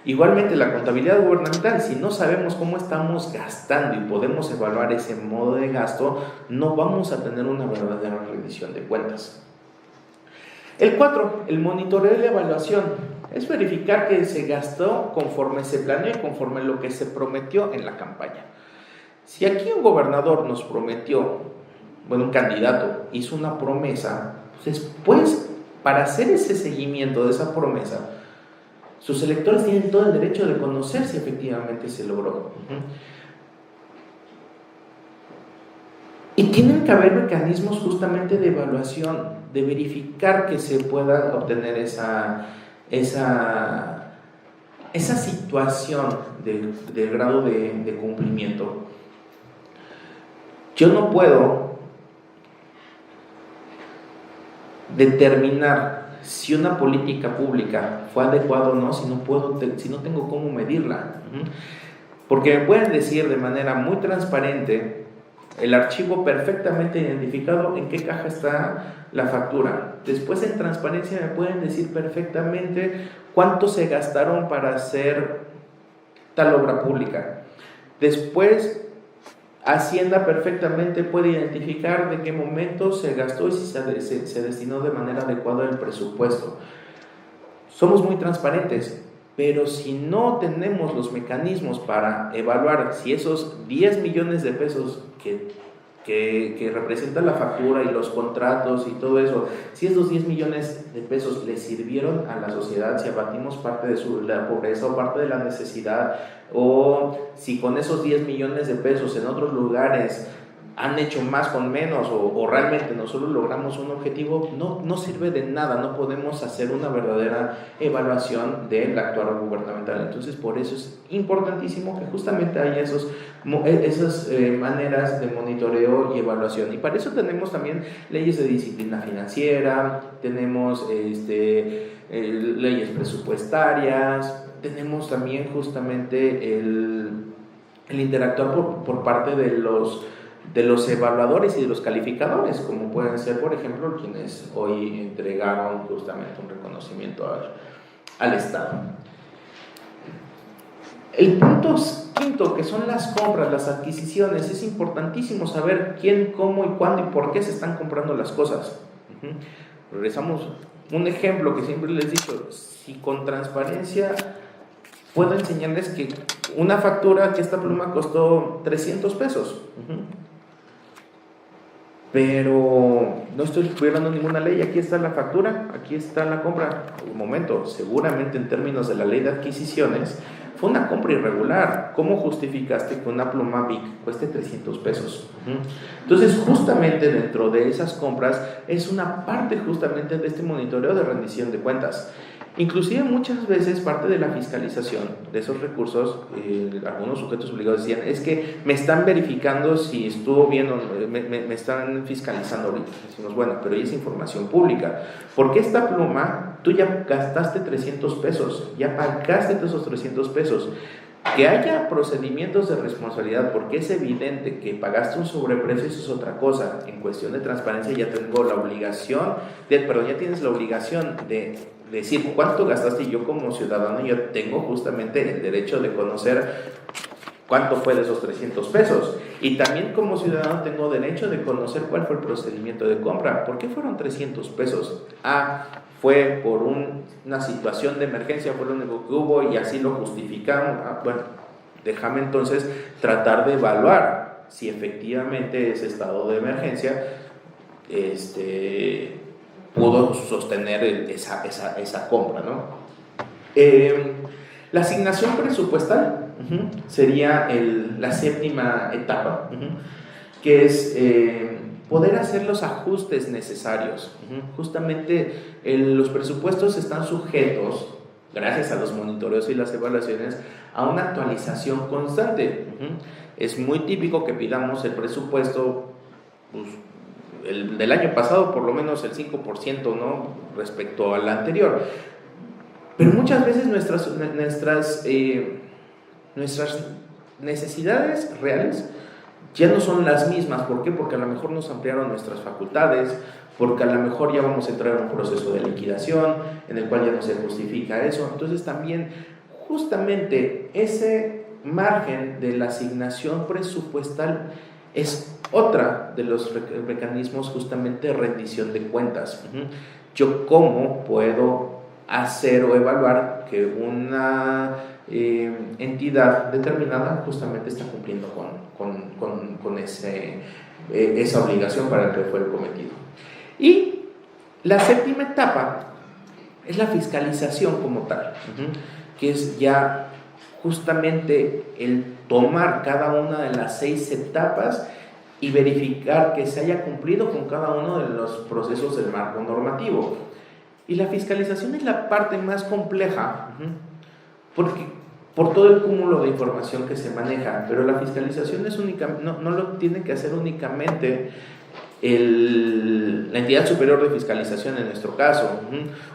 Igualmente, la contabilidad gubernamental, si no sabemos cómo estamos gastando y podemos evaluar ese modo de gasto, no vamos a tener una verdadera rendición de cuentas. El 4, el monitoreo y la evaluación. Es verificar que se gastó conforme se planeó y conforme lo que se prometió en la campaña. Si aquí un gobernador nos prometió, un candidato hizo una promesa, después, para hacer ese seguimiento de esa promesa, sus electores tienen todo el derecho de conocer si efectivamente se logró. Y tienen que haber mecanismos justamente de evaluación, de verificar que se pueda obtener esa situación del grado de cumplimiento. Yo no puedo determinar si una política pública fue adecuada o no si no tengo cómo medirla. Porque me pueden decir de manera muy transparente el archivo perfectamente identificado en qué caja está la factura. Después, en transparencia, me pueden decir perfectamente cuánto se gastaron para hacer tal obra pública. Después, Hacienda perfectamente puede identificar de qué momento se gastó y si se destinó de manera adecuada el presupuesto. Somos muy transparentes, pero si no tenemos los mecanismos para evaluar si esos 10 millones de pesos que representa la factura y los contratos y todo eso, si esos 10 millones de pesos le sirvieron a la sociedad, si abatimos parte de la pobreza o parte de la necesidad, o si con esos 10 millones de pesos en otros lugares han hecho más con menos, o realmente nosotros logramos un objetivo, no sirve de nada, no podemos hacer una verdadera evaluación del actuar gubernamental. Entonces, por eso es importantísimo que justamente haya esas maneras de monitoreo y evaluación. Y para eso tenemos también leyes de disciplina financiera, tenemos leyes presupuestarias, tenemos también justamente el interactuar por parte de los evaluadores y de los calificadores, como pueden ser, por ejemplo, quienes hoy entregaron justamente un reconocimiento al Estado. El punto quinto, que son las compras, las adquisiciones, es importantísimo saber quién, cómo y cuándo y por qué se están comprando las cosas. Regresamos, un ejemplo que siempre les he dicho, si con transparencia puedo enseñarles que una factura, que esta pluma costó 300 pesos, pero no estoy violando ninguna ley, aquí está la factura, aquí está la compra. Un momento, seguramente en términos de la ley de adquisiciones fue una compra irregular. ¿Cómo justificaste que una pluma Bic cueste 300 pesos? Entonces, justamente dentro de esas compras es una parte justamente de este monitoreo de rendición de cuentas. Inclusive muchas veces parte de la fiscalización de esos recursos, algunos sujetos obligados decían, es que me están verificando si estuvo bien o no, me están fiscalizando ahorita. Decimos, bueno, pero es información pública. Porque esta pluma, tú ya gastaste 300 pesos, ya pagaste esos 300 pesos. Que haya procedimientos de responsabilidad, porque es evidente que pagaste un sobreprecio, eso es otra cosa. En cuestión de transparencia ya tengo la obligación, ya tienes la obligación de decir cuánto gastaste, y yo como ciudadano yo tengo justamente el derecho de conocer cuánto fue de esos 300 pesos. Y también como ciudadano tengo derecho de conocer cuál fue el procedimiento de compra. ¿Por qué fueron 300 pesos? Fue por una situación de emergencia, fue lo único que hubo y así lo justificaron. Bueno, déjame entonces tratar de evaluar si efectivamente ese estado de emergencia pudo sostener esa compra, ¿no? La asignación presupuestal sería la séptima etapa, que es poder hacer los ajustes necesarios. Justamente los presupuestos están sujetos, gracias a los monitoreos y las evaluaciones, a una actualización constante. Es muy típico que pidamos el presupuesto, pues, el del año pasado, por lo menos el 5%, ¿no?, respecto al anterior. Pero muchas veces nuestras necesidades reales ya no son las mismas. ¿Por qué? Porque a lo mejor nos ampliaron nuestras facultades, porque a lo mejor ya vamos a entrar en un proceso de liquidación en el cual ya no se justifica eso. Entonces también justamente ese margen de la asignación presupuestal es otra de los mecanismos justamente de rendición de cuentas. Yo cómo puedo hacer o evaluar que una entidad determinada justamente está cumpliendo con esa obligación para la que fue el cometido. Y la séptima etapa es la fiscalización como tal, que es ya justamente el tomar cada una de las 6 etapas y verificar que se haya cumplido con cada uno de los procesos del marco normativo. Y la fiscalización es la parte más compleja, porque por todo el cúmulo de información que se maneja, pero la fiscalización es no lo tiene que hacer únicamente la entidad superior de fiscalización en nuestro caso,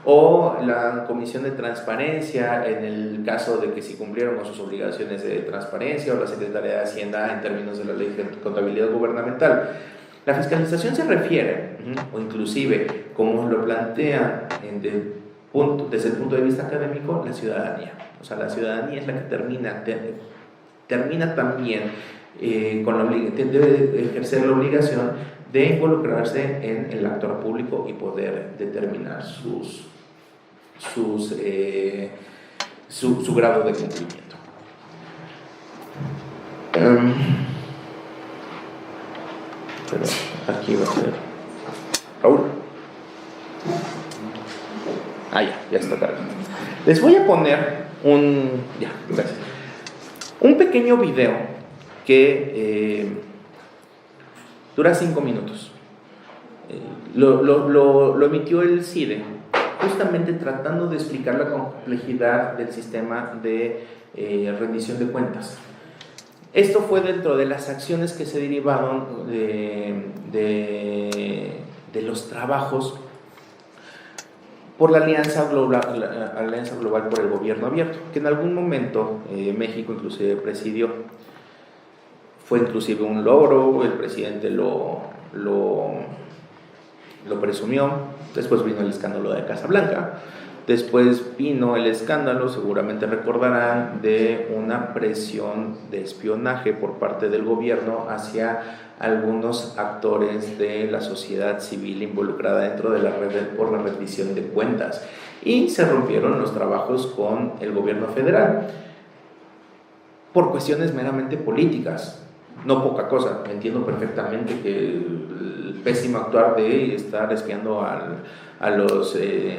o la comisión de transparencia en el caso de que si cumplieron con sus obligaciones de transparencia, o la Secretaría de Hacienda en términos de la ley de contabilidad gubernamental. La fiscalización se refiere, o inclusive como lo plantea desde el punto de vista académico, la ciudadanía. O sea, la ciudadanía es la que termina también debe ejercer la obligación de involucrarse en el actor público y poder determinar su grado de cumplimiento. Pero aquí va a ser Raúl. Ya está cargando. Les voy a poner un pequeño video que dura 5 minutos. Lo emitió el CIDE, justamente tratando de explicar la complejidad del sistema de rendición de cuentas. Esto fue dentro de las acciones que se derivaron de los trabajos por la Alianza Global por el Gobierno Abierto, que en algún momento México inclusive presidió. Fue inclusive un logro, el presidente lo presumió. Después vino el escándalo de Casa Blanca. Después vino el escándalo, seguramente recordarán, de una presión de espionaje por parte del gobierno hacia algunos actores de la sociedad civil involucrada dentro de la red por la rendición de cuentas. Y se rompieron los trabajos con el gobierno federal por cuestiones meramente políticas. No poca cosa. Entiendo perfectamente que el pésimo actuar de estar espiando a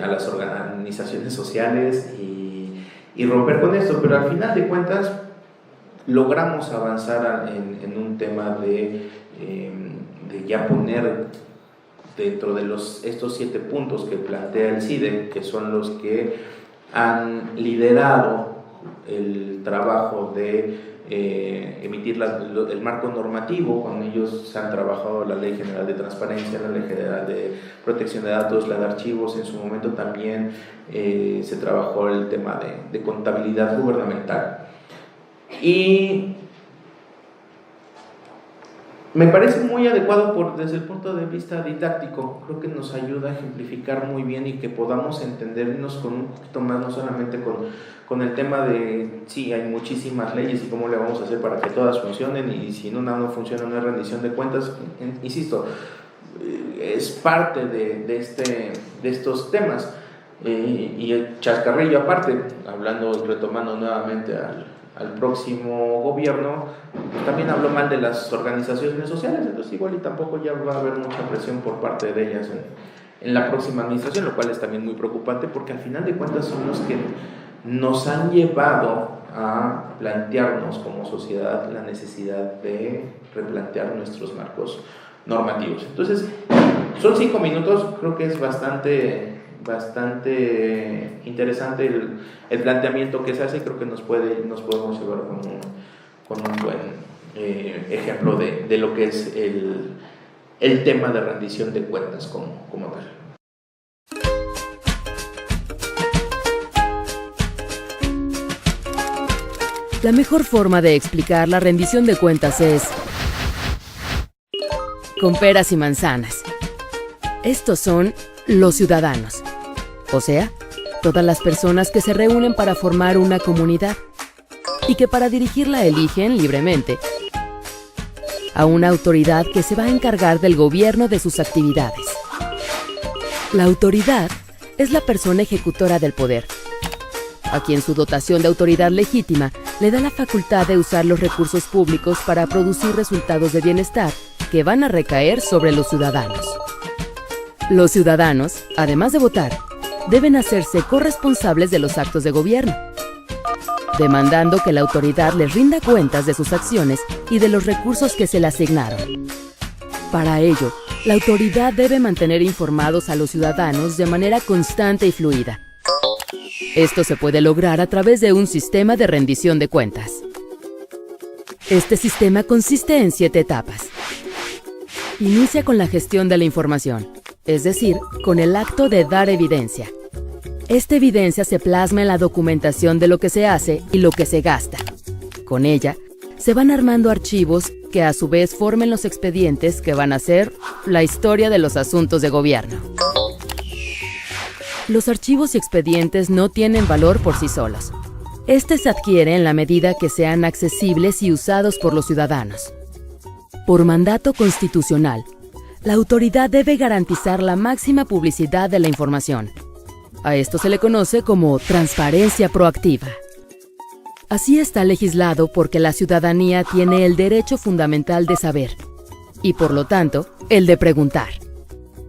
las organizaciones sociales y romper con esto, pero al final de cuentas logramos avanzar en un tema de ya poner dentro de estos 7 puntos que plantea el CIDE, que son los que han liderado el trabajo de emitir el marco normativo. Con ellos se han trabajado la Ley General de Transparencia, la Ley General de Protección de Datos, la de Archivos. En su momento también se trabajó el tema de contabilidad gubernamental. Y me parece muy adecuado desde el punto de vista didáctico. Creo que nos ayuda a ejemplificar muy bien y que podamos entendernos con un poquito más, no solamente con el tema de sí, hay muchísimas leyes y cómo le vamos a hacer para que todas funcionen, y si una no funciona no hay rendición de cuentas. Insisto, es parte de estos temas. Y el chascarrillo aparte, hablando y retomando nuevamente al próximo gobierno, pues también habló mal de las organizaciones sociales. Entonces igual y tampoco ya va a haber mucha presión por parte de ellas en la próxima administración, lo cual es también muy preocupante porque al final de cuentas son los que nos han llevado a plantearnos como sociedad la necesidad de replantear nuestros marcos normativos. Entonces, son 5 minutos, creo que es bastante interesante el planteamiento que se hace y creo que nos podemos llevar con un buen ejemplo de lo que es el tema de rendición de cuentas como tal. La mejor forma de explicar la rendición de cuentas es con peras y manzanas. Estos son los ciudadanos, o sea, todas las personas que se reúnen para formar una comunidad y que para dirigirla eligen libremente a una autoridad que se va a encargar del gobierno de sus actividades. La autoridad es la persona ejecutora del poder, a quien su dotación de autoridad legítima le da la facultad de usar los recursos públicos para producir resultados de bienestar que van a recaer sobre los ciudadanos. Los ciudadanos, además de votar, deben hacerse corresponsables de los actos de gobierno, demandando que la autoridad les rinda cuentas de sus acciones y de los recursos que se le asignaron. Para ello, la autoridad debe mantener informados a los ciudadanos de manera constante y fluida. Esto se puede lograr a través de un sistema de rendición de cuentas. Este sistema consiste en 7 etapas. Inicia con la gestión de la información, es decir, con el acto de dar evidencia. Esta evidencia se plasma en la documentación de lo que se hace y lo que se gasta. Con ella, se van armando archivos que a su vez formen los expedientes que van a ser la historia de los asuntos de gobierno. Los archivos y expedientes no tienen valor por sí solos. Este se adquiere en la medida que sean accesibles y usados por los ciudadanos. Por mandato constitucional, la autoridad debe garantizar la máxima publicidad de la información. A esto se le conoce como transparencia proactiva. Así está legislado porque la ciudadanía tiene el derecho fundamental de saber y, por lo tanto, el de preguntar.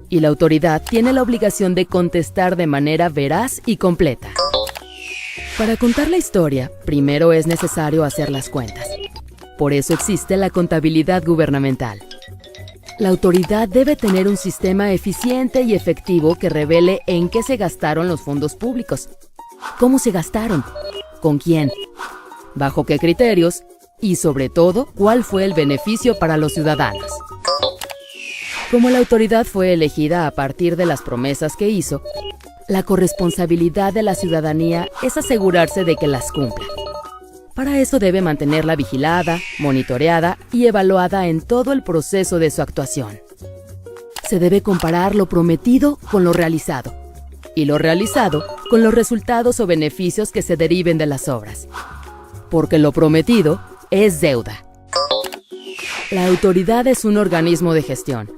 Y la autoridad tiene la obligación de contestar de manera veraz y completa. Para contar la historia, primero es necesario hacer las cuentas. Por eso existe la contabilidad gubernamental. La autoridad debe tener un sistema eficiente y efectivo que revele en qué se gastaron los fondos públicos, cómo se gastaron, con quién, bajo qué criterios y, sobre todo, cuál fue el beneficio para los ciudadanos. Como la autoridad fue elegida a partir de las promesas que hizo, la corresponsabilidad de la ciudadanía es asegurarse de que las cumpla. Para eso debe mantenerla vigilada, monitoreada y evaluada en todo el proceso de su actuación. Se debe comparar lo prometido con lo realizado, y lo realizado con los resultados o beneficios que se deriven de las obras. Porque lo prometido es deuda. La autoridad es un organismo de gestión.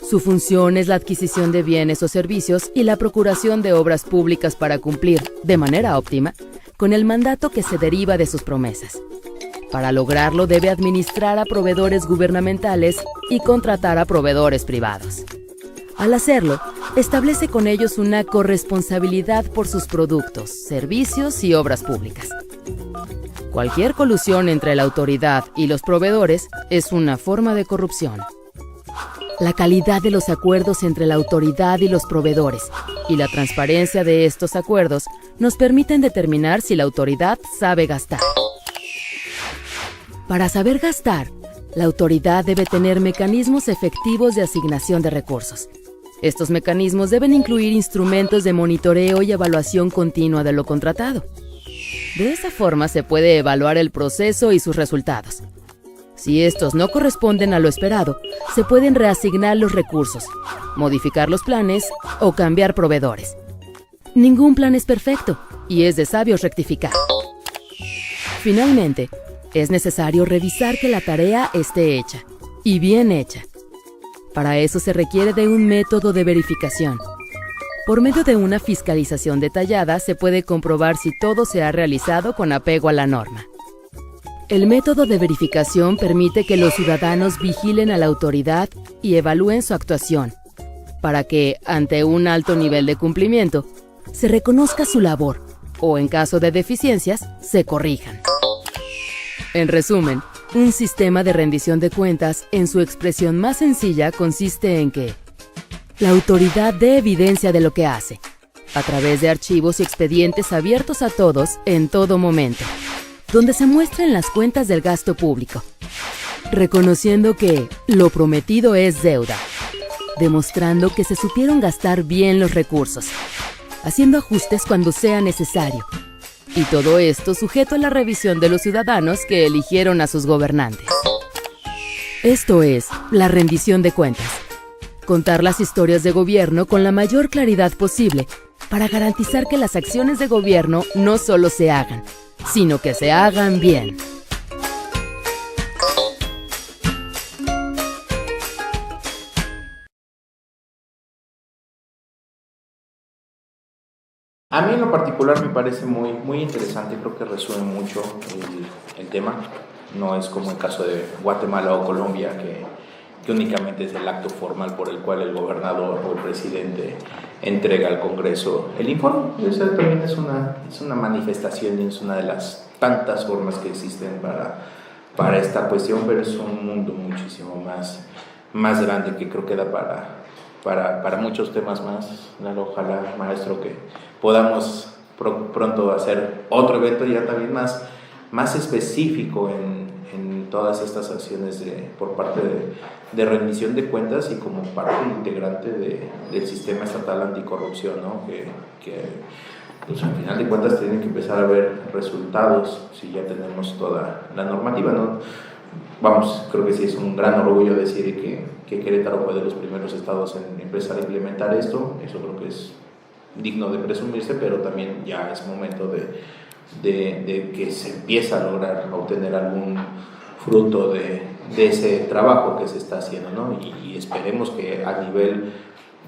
Su función es la adquisición de bienes o servicios y la procuración de obras públicas para cumplir, de manera óptima, con el mandato que se deriva de sus promesas. Para lograrlo debe administrar a proveedores gubernamentales y contratar a proveedores privados. Al hacerlo, establece con ellos una corresponsabilidad por sus productos, servicios y obras públicas. Cualquier colusión entre la autoridad y los proveedores es una forma de corrupción. La calidad de los acuerdos entre la autoridad y los proveedores y la transparencia de estos acuerdos nos permiten determinar si la autoridad sabe gastar. Para saber gastar, la autoridad debe tener mecanismos efectivos de asignación de recursos. Estos mecanismos deben incluir instrumentos de monitoreo y evaluación continua de lo contratado. De esa forma se puede evaluar el proceso y sus resultados. Si estos no corresponden a lo esperado, se pueden reasignar los recursos, modificar los planes o cambiar proveedores. Ningún plan es perfecto y es de sabios rectificar. Finalmente, es necesario revisar que la tarea esté hecha, y bien hecha. Para eso se requiere de un método de verificación. Por medio de una fiscalización detallada se puede comprobar si todo se ha realizado con apego a la norma. El método de verificación permite que los ciudadanos vigilen a la autoridad y evalúen su actuación, para que, ante un alto nivel de cumplimiento, se reconozca su labor o, en caso de deficiencias, se corrijan. En resumen, un sistema de rendición de cuentas, en su expresión más sencilla, consiste en que la autoridad dé evidencia de lo que hace, a través de archivos y expedientes abiertos a todos en todo momento, donde se muestren las cuentas del gasto público, reconociendo que lo prometido es deuda, demostrando que se supieron gastar bien los recursos, haciendo ajustes cuando sea necesario, y todo esto sujeto a la revisión de los ciudadanos que eligieron a sus gobernantes. Esto es la rendición de cuentas. Contar las historias de gobierno con la mayor claridad posible para garantizar que las acciones de gobierno no solo se hagan, sino que se hagan bien. A mí en lo particular me parece muy interesante, creo que resume mucho el tema. No es como el caso de Guatemala o Colombia, que únicamente es el acto formal por el cual el gobernador o el presidente entrega al Congreso el informe. Eso también es una manifestación y es una de las tantas formas que existen para esta cuestión, pero es un mundo muchísimo más grande que creo que da para muchos temas más. Ojalá, maestro, que podamos pronto hacer otro evento ya también más específico en todas estas acciones por parte de rendición de cuentas y como parte integrante del sistema estatal anticorrupción, ¿no? Que pues al final de cuentas tienen que empezar a ver resultados si ya tenemos toda la normativa, ¿no? Vamos, creo que sí es un gran orgullo decir que Querétaro fue de los primeros estados en empezar a implementar esto. Eso creo que es digno de presumirse, pero también ya es momento de que se empieza a lograr obtener algún fruto de ese trabajo que se está haciendo, ¿no? Y esperemos que a nivel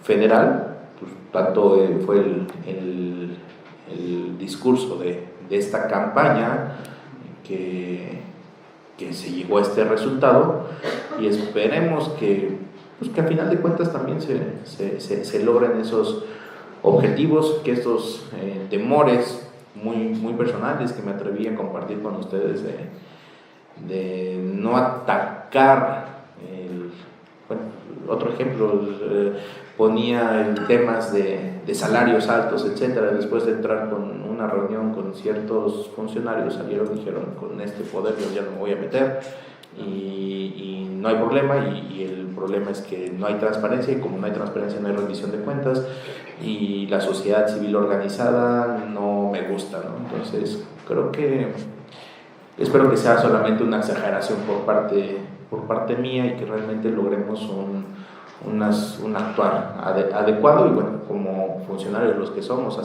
federal, pues, tanto fue el discurso de esta campaña que se llegó a este resultado, y esperemos que a final de cuentas también se logren esos objetivos, que estos temores muy personales que me atreví a compartir con ustedes de no atacar otro ejemplo, ponía en temas de salarios altos, etcétera. Después de entrar con una reunión con ciertos funcionarios, salieron y dijeron: con este poder yo ya no me voy a meter, y no hay problema, y el problema es que no hay transparencia, y como no hay transparencia no hay rendición de cuentas, y la sociedad civil organizada no me gusta, ¿no? Entonces espero que sea solamente una exageración por parte mía, y que realmente logremos un actuar adecuado, y bueno, como funcionarios los que somos,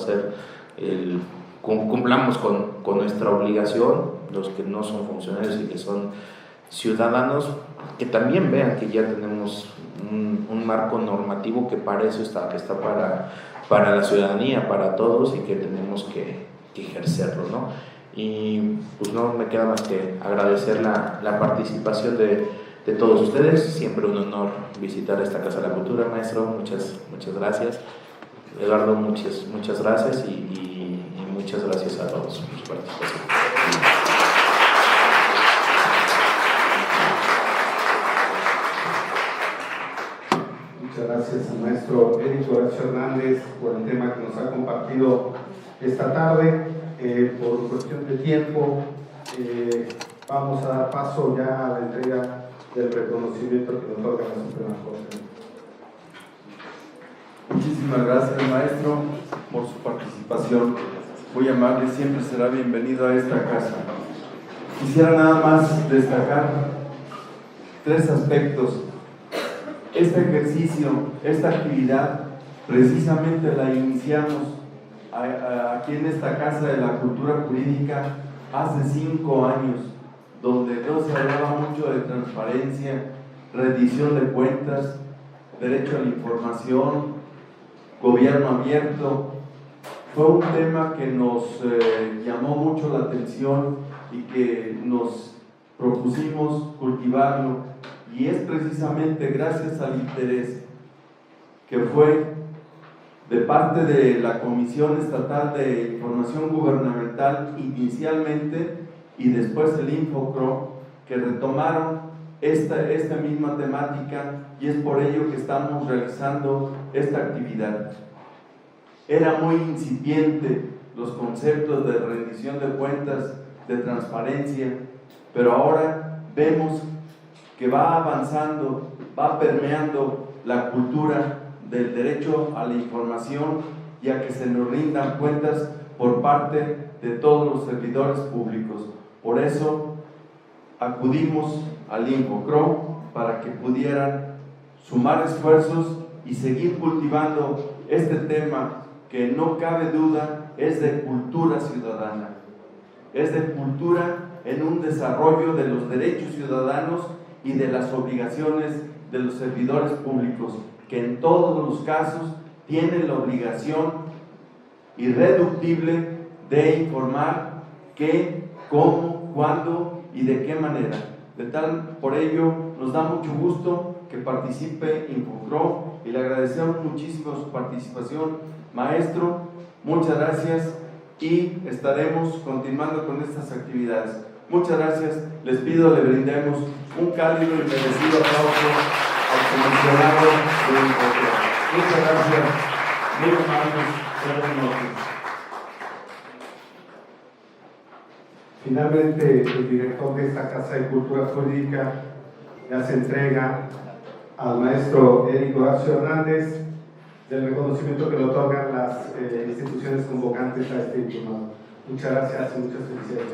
cumplamos con nuestra obligación. Los que no son funcionarios y que son ciudadanos, que también vean que ya tenemos un marco normativo que para eso está para la ciudadanía, para todos, y que tenemos que ejercerlo, ¿no? Y pues no me queda más que agradecer la participación de todos ustedes. Siempre un honor visitar esta Casa de la Cultura, maestro. Muchas gracias. Eduardo, muchas gracias, y muchas gracias a todos por su participación. Muchas gracias al maestro Eric Horacio Hernández por el tema que nos ha compartido esta tarde. Por cuestión de tiempo, vamos a dar paso ya a la entrega del reconocimiento que nos otorga la Suprema Corte. Muchísimas gracias, maestro, por su participación. Muy amable, siempre será bienvenido a esta casa. Quisiera nada más destacar 3 aspectos. Este ejercicio, esta actividad, precisamente la iniciamos aquí en esta Casa de la Cultura Jurídica hace 5 años, donde no se hablaba mucho de transparencia, rendición de cuentas, derecho a la información, gobierno abierto. Fue un tema que nos llamó mucho la atención y que nos propusimos cultivarlo, y es precisamente gracias al interés que fue de parte de la Comisión Estatal de Información Gubernamental inicialmente y después el Infocro, que retomaron esta misma temática, y es por ello que estamos realizando esta actividad. Era muy incipiente los conceptos de rendición de cuentas, de transparencia, pero ahora vemos que va avanzando, va permeando la cultura del derecho a la información y a que se nos rindan cuentas por parte de todos los servidores públicos. Por eso acudimos al Infocro para que pudieran sumar esfuerzos y seguir cultivando este tema que no cabe duda es de cultura ciudadana, es de cultura en un desarrollo de los derechos ciudadanos y de las obligaciones de los servidores públicos, que en todos los casos tienen la obligación irreductible de informar qué, cómo, cuándo y de qué manera. Por ello, nos da mucho gusto que participe Infocro y le agradecemos muchísimo su participación. Maestro, muchas gracias y estaremos continuando con estas actividades. Muchas gracias. Les pido le brindemos un cálido y merecido aplauso al comisionado de Infocro. Muchas gracias. Muy amables. Buenas noches. Finalmente, el director de esta Casa de Cultura Jurídica ya se entrega al maestro Eric Horacio Hernández del reconocimiento que le otorgan las instituciones convocantes a este diplomado. Muchas gracias y muchas felicidades.